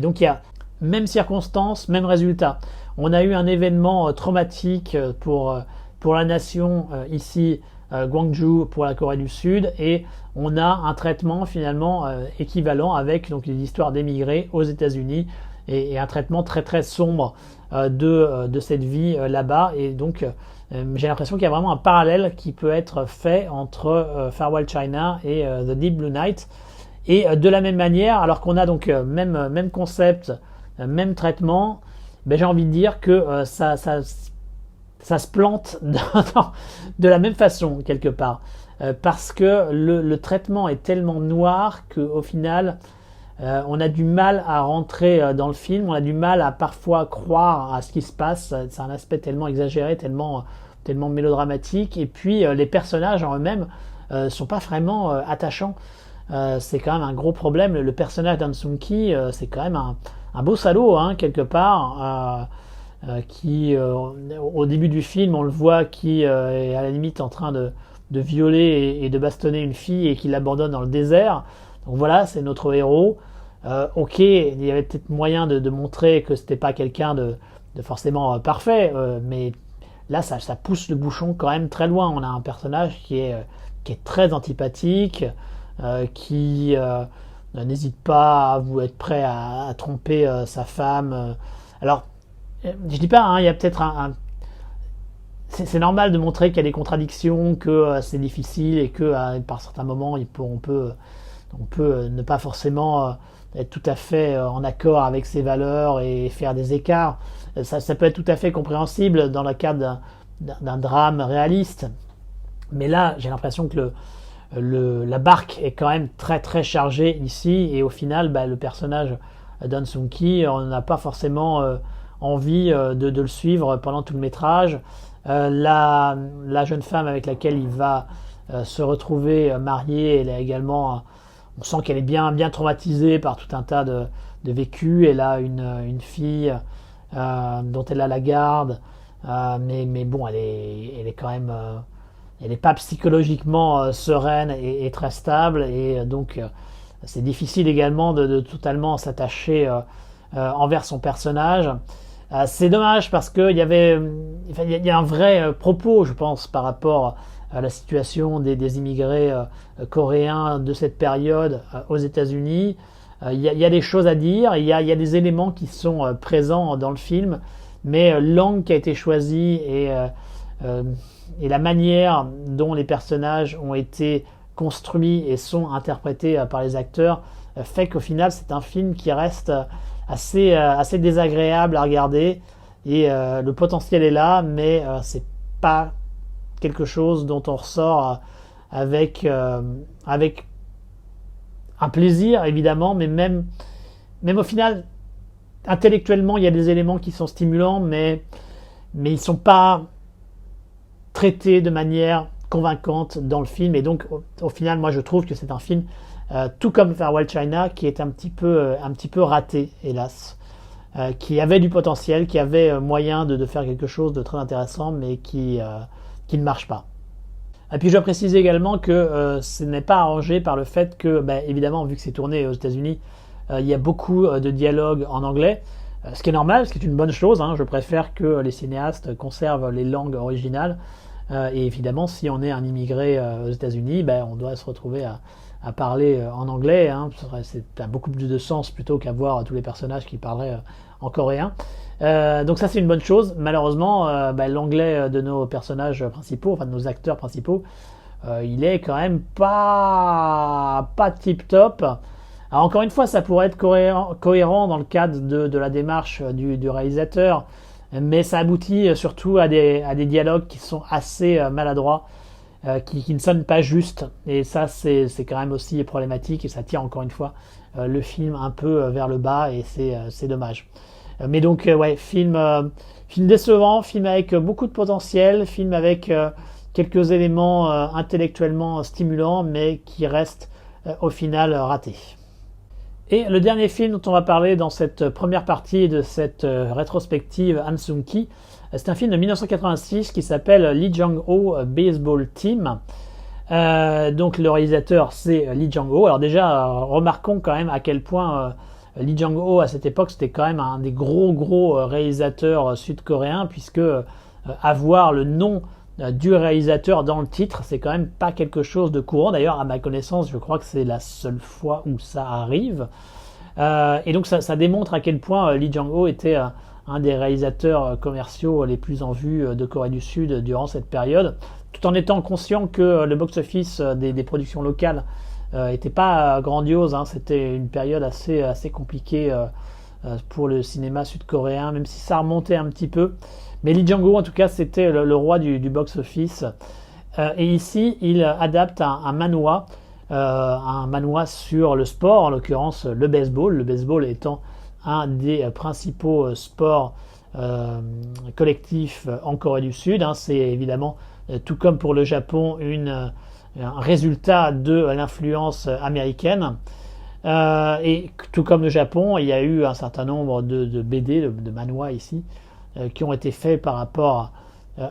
donc, il y a même circonstances, même résultat. On a eu un événement traumatique pour la nation ici, Gwangju pour la Corée du Sud, et on a un traitement finalement équivalent avec donc les histoires d'émigrés aux États-Unis et un traitement très très sombre de cette vie là-bas. Et donc j'ai l'impression qu'il y a vraiment un parallèle qui peut être fait entre Farewell China et The Deep Blue Night. Et de la même manière, alors qu'on a donc même concept, même traitement, ben, j'ai envie de dire que ça se plante de la même façon quelque part, parce que le traitement est tellement noir qu'au final on a du mal à rentrer dans le film, on a du mal à parfois croire à ce qui se passe. C'est un aspect tellement exagéré, tellement mélodramatique, et puis les personnages en eux-mêmes sont pas vraiment attachants. C'est quand même un gros problème. Le personnage d'An Sung-ki, c'est quand même un beau salaud hein, quelque part, qui au début du film on le voit qui est à la limite en train de violer et de bastonner une fille et qui l'abandonne dans le désert. Donc voilà, c'est notre héros. Ok, il y avait peut-être moyen de montrer que c'était pas quelqu'un de forcément parfait, mais là ça pousse le bouchon quand même très loin. On a un personnage qui est très antipathique, qui n'hésite pas à vous être prêt à tromper sa femme. Alors, je dis pas, hein, il y a peut-être c'est normal de montrer qu'il y a des contradictions, que c'est difficile et que par certains moments on peut ne pas forcément être tout à fait en accord avec ses valeurs et faire des écarts. Ça peut être tout à fait compréhensible dans le cadre d'un drame réaliste. Mais là, j'ai l'impression que la barque est quand même très très chargée ici, et au final, le personnage d'An Sung-ki, on n'a pas forcément envie de le suivre pendant tout le métrage. La jeune femme avec laquelle il va se retrouver mariée, elle est également, on sent qu'elle est bien traumatisée par tout un tas de vécus. Elle a une fille dont elle a la garde, mais bon, elle est quand même, elle n'est pas psychologiquement sereine et très stable, et donc c'est difficile également de totalement s'attacher envers son personnage. C'est dommage parce qu'il y a un vrai propos, je pense, par rapport à la situation des immigrés coréens de cette période aux États-Unis. Il y a des choses à dire, il y a des éléments qui sont présents dans le film, mais l'angle qui a été choisi et la manière dont les personnages ont été construits et sont interprétés par les acteurs fait qu'au final c'est un film qui reste assez désagréable à regarder, et le potentiel est là, mais c'est pas quelque chose dont on ressort avec un plaisir évidemment, mais même au final intellectuellement il y a des éléments qui sont stimulants, mais ils sont pas traités de manière convaincante dans le film, et donc au final moi je trouve que c'est un film tout comme Farewell China qui est un petit peu raté, hélas, qui avait du potentiel, qui avait moyen de faire quelque chose de très intéressant, mais qui ne marche pas. Et puis je dois préciser également que ce n'est pas arrangé par le fait que, évidemment, vu que c'est tourné aux États-Unis, il y a beaucoup de dialogues en anglais, ce qui est normal, ce qui est une bonne chose, hein. Je préfère que les cinéastes conservent les langues originales, et évidemment si on est un immigré aux États-Unis, on doit se retrouver à à parler en anglais, hein, ça a beaucoup plus de sens plutôt qu'avoir tous les personnages qui parleraient en coréen. Donc ça c'est une bonne chose. Malheureusement, l'anglais de nos personnages principaux, enfin de nos acteurs principaux, il est quand même pas tip top. Alors encore une fois, ça pourrait être cohérent dans le cadre de la démarche du réalisateur, mais ça aboutit surtout à des dialogues qui sont assez maladroits, qui ne sonnent pas juste, et ça c'est quand même aussi problématique, et ça tire encore une fois le film un peu vers le bas, et c'est dommage. Mais donc film décevant, film avec beaucoup de potentiel, film avec quelques éléments intellectuellement stimulants, mais qui reste au final raté. Et le dernier film dont on va parler dans cette première partie de cette rétrospective Han Sung-ki, c'est un film de 1986 qui s'appelle Lee Jang-ho Baseball Team. Donc le réalisateur c'est Lee Jang-ho. Alors déjà remarquons quand même à quel point Lee Jang-ho à cette époque c'était quand même un des gros réalisateurs sud-coréens, puisque avoir le nom du réalisateur dans le titre, c'est quand même pas quelque chose de courant. D'ailleurs, à ma connaissance, je crois que c'est la seule fois où ça arrive. Et donc ça démontre à quel point Lee Jang-ho était un des réalisateurs commerciaux les plus en vue de Corée du Sud durant cette période, tout en étant conscient que le box-office des productions locales était pas grandiose, hein. C'était une période assez compliquée pour le cinéma sud-coréen, même si ça remontait un petit peu. Mais Lee Jang-ho, en tout cas, c'était le roi du box-office. Et ici, il adapte un manhwa sur le sport, en l'occurrence le baseball étant un des principaux sports collectifs en Corée du Sud, hein. C'est évidemment, tout comme pour le Japon, un résultat de l'influence américaine. Et tout comme le Japon, il y a eu un certain nombre de BD, de manhwa ici, qui ont été faits par rapport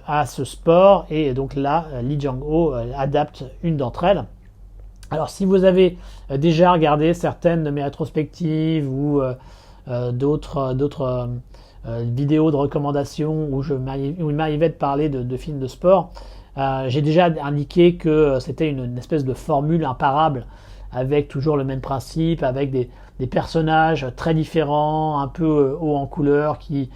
à ce sport, et donc là Lee Jang-ho adapte une d'entre elles. Alors si vous avez déjà regardé certaines de mes rétrospectives ou d'autres vidéos de recommandations où il m'arrivait de parler de films de sport, j'ai déjà indiqué que c'était une espèce de formule imparable, avec toujours le même principe, avec des personnages très différents, un peu hauts en couleur, qui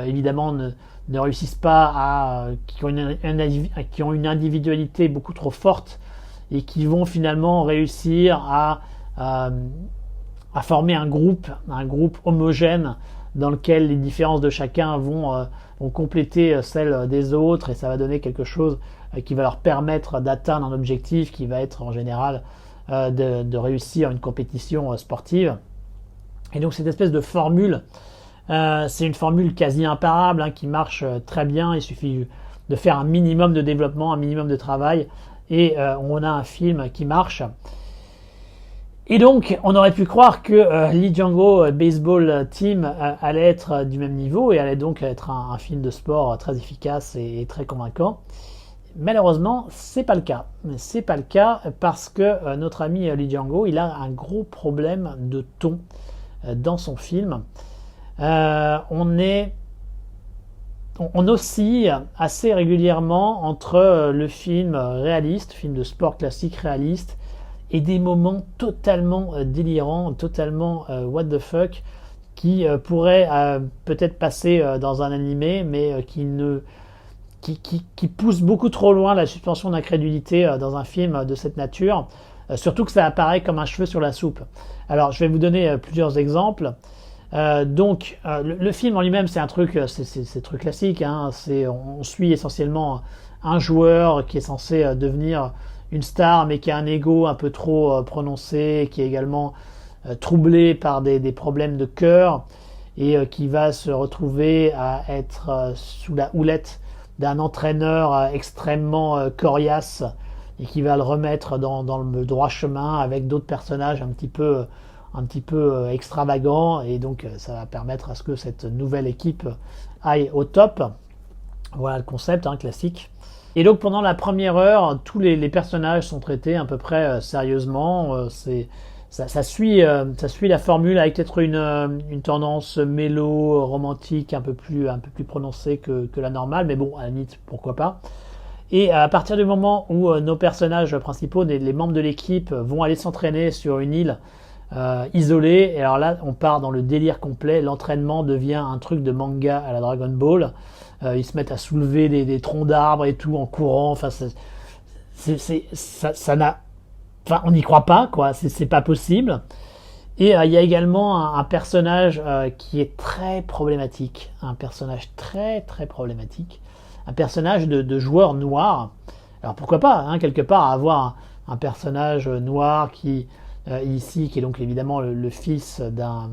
évidemment ne réussissent pas qui ont une individualité beaucoup trop forte, et qui vont finalement réussir à former un groupe homogène dans lequel les différences de chacun vont compléter celles des autres, et ça va donner quelque chose qui va leur permettre d'atteindre un objectif qui va être en général de réussir une compétition sportive. Et donc cette espèce de formule, c'est une formule quasi imparable, hein, qui marche très bien. Il suffit de faire un minimum de développement, un minimum de travail, et on a un film qui marche. Et donc on aurait pu croire que Lee Jang-ho Baseball Team allait être du même niveau, et allait donc être un film de sport très efficace et très convaincant. Malheureusement, c'est pas le cas. C'est pas le cas parce que notre ami Lee Jang-ho, il a un gros problème de ton dans son film. On oscille assez régulièrement entre le film réaliste, film de sport classique réaliste, et des moments totalement délirants, totalement what the fuck, qui pourraient peut-être passer dans un animé, mais qui pousse beaucoup trop loin la suspension d'incrédulité dans un film de cette nature, surtout que ça apparaît comme un cheveu sur la soupe. Alors je vais vous donner plusieurs exemples. Le film en lui-même, c'est un truc classique, hein. On suit essentiellement un joueur qui est censé devenir une star, mais qui a un ego un peu trop prononcé, qui est également troublé par des problèmes de cœur, et qui va se retrouver à être sous la houlette d'un entraîneur extrêmement coriace, et qui va le remettre dans le droit chemin avec d'autres personnages un petit peu extravagants, et donc ça va permettre à ce que cette nouvelle équipe aille au top. Voilà le concept, hein, classique. Et donc pendant la première heure, tous les personnages sont traités à peu près sérieusement. Ça suit la formule, avec peut-être une tendance mélo, romantique, un peu plus prononcée que la normale, mais bon, à la limite, pourquoi pas. Et à partir du moment où nos personnages principaux, les membres de l'équipe, vont aller s'entraîner sur une île isolée, et alors là, on part dans le délire complet. L'entraînement devient un truc de manga à la Dragon Ball. Ils se mettent à soulever des troncs d'arbres et tout en courant. Enfin, ça n'a, enfin, on n'y croit pas, quoi. C'est pas possible. Et il y a également un personnage qui est très problématique, un personnage très très problématique, un personnage de joueur noir. Alors pourquoi pas, hein, quelque part, avoir un personnage noir qui ici, qui est donc évidemment le fils d'un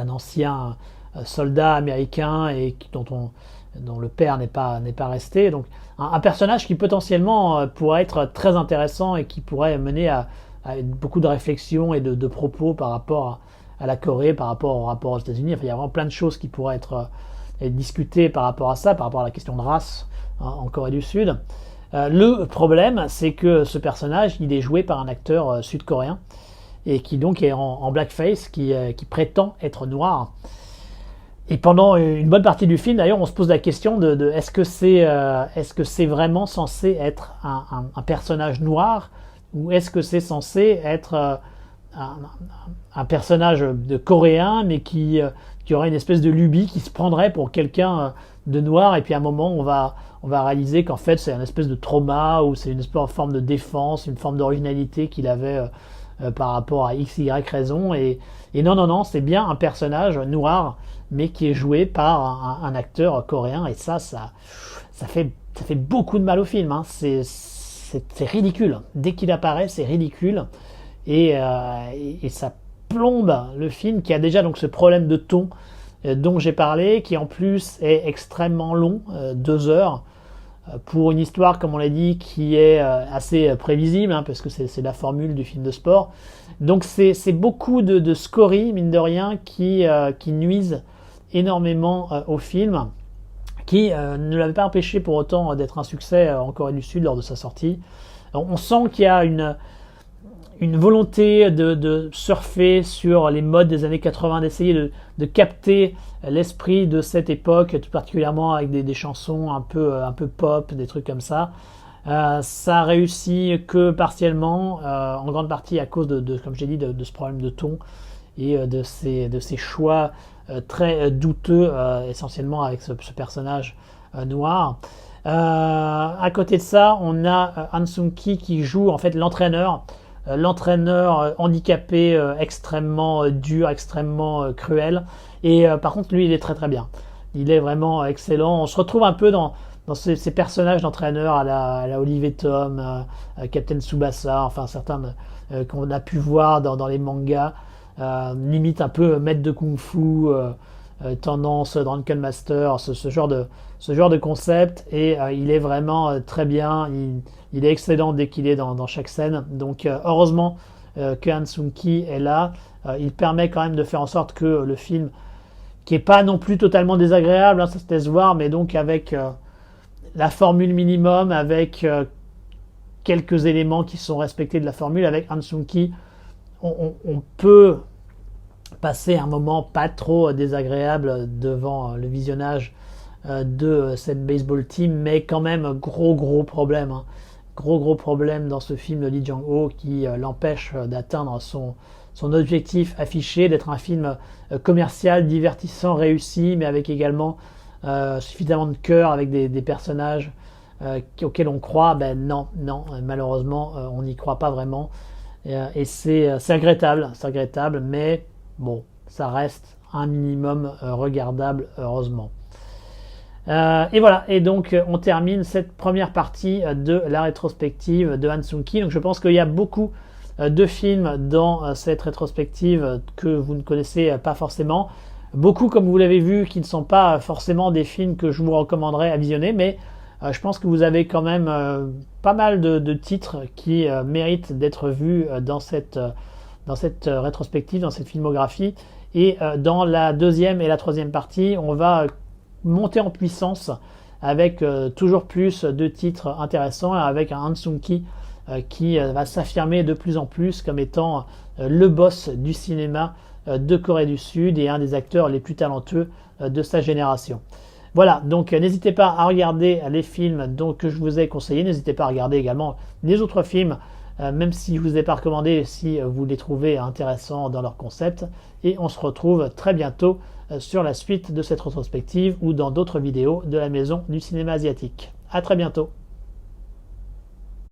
ancien soldat américain et dont le père n'est pas resté. Donc un personnage qui potentiellement pourrait être très intéressant et qui pourrait mener à beaucoup de réflexions et de propos par rapport à la Corée, par rapport aux États-Unis. Enfin, il y a vraiment plein de choses qui pourraient être discutées par rapport à ça, par rapport à la question de race en Corée du Sud. Le problème, c'est que ce personnage, il est joué par un acteur sud-coréen et qui donc est en blackface, qui prétend être noir. Et pendant une bonne partie du film, d'ailleurs, on se pose la question de est-ce que c'est vraiment censé être un personnage noir, ou est-ce que c'est censé être un personnage de coréen, mais qui aurait une espèce de lubie, qui se prendrait pour quelqu'un de noir, et puis à un moment on va réaliser qu'en fait c'est une espèce de trauma, ou c'est une espèce de forme de défense, une forme d'originalité qu'il avait par rapport à x, y raison, et non, c'est bien un personnage noir, mais qui est joué par un acteur coréen, et ça fait beaucoup de mal au film, hein. C'est ridicule. Dès qu'il apparaît, c'est ridicule. Et ça plombe le film, qui a déjà donc ce problème de ton dont j'ai parlé, qui en plus est extrêmement long, 2 heures, pour une histoire, comme on l'a dit, qui est assez prévisible, hein, parce que c'est la formule du film de sport. Donc c'est beaucoup de scories, mine de rien, qui nuisent énormément au film, qui ne l'avait pas empêché pour autant d'être un succès en Corée du Sud lors de sa sortie. On sent qu'il y a une volonté de surfer sur les modes des années 80, d'essayer de capter l'esprit de cette époque, tout particulièrement avec des chansons un peu pop, des trucs comme ça. Ça a réussi que partiellement, en grande partie à cause comme j'ai dit, de ce problème de ton et de ces choix très douteux, essentiellement avec ce personnage noir. À côté de ça, on a Han Sung-ki qui joue en fait l'entraîneur handicapé, extrêmement dur, extrêmement cruel. Et par contre, lui, il est très très bien. Il est vraiment excellent. On se retrouve un peu dans ces personnages d'entraîneurs à la Olivier Tom, Captain Tsubasa, enfin certains qu'on a pu voir dans les mangas, limite un peu maître de kung-fu, tendance Drunken Master, ce genre de concept. Et il est vraiment très bien. Il est excellent dès qu'il est dans chaque scène. Donc heureusement que Han Sung-ki est là. Il permet quand même de faire en sorte que le film, qui est pas non plus totalement désagréable, hein, ça se laisse voir, mais donc avec la formule minimum, avec quelques éléments qui sont respectés de la formule, avec Han Sung-ki, on peut passer un moment pas trop désagréable devant le visionnage de cette baseball team, mais quand même gros problème, hein. Gros problème dans ce film de Lee Jang-ho qui l'empêche d'atteindre son objectif affiché, d'être un film commercial, divertissant, réussi, mais avec également suffisamment de cœur, avec des personnages auxquels on croit. Ben non, malheureusement, on n'y croit pas vraiment. Et c'est regrettable, mais bon, ça reste un minimum regardable, heureusement. Et voilà, et donc on termine cette première partie de la rétrospective de Han Sung-ki. Donc je pense qu'il y a beaucoup de films dans cette rétrospective que vous ne connaissez pas forcément. Beaucoup, comme vous l'avez vu, qui ne sont pas forcément des films que je vous recommanderais à visionner, mais je pense que vous avez quand même pas mal de titres qui méritent d'être vus dans cette rétrospective, dans cette filmographie. Et dans la deuxième et la troisième partie, on va monter en puissance avec toujours plus de titres intéressants, avec un Han Sung-ki qui va s'affirmer de plus en plus comme étant le boss du cinéma de Corée du Sud et un des acteurs les plus talentueux de sa génération. Voilà, donc n'hésitez pas à regarder les films que je vous ai conseillés. N'hésitez pas à regarder également les autres films, même si je ne vous ai pas recommandé, si vous les trouvez intéressants dans leur concept. Et on se retrouve très bientôt sur la suite de cette rétrospective ou dans d'autres vidéos de la Maison du cinéma asiatique. À très bientôt.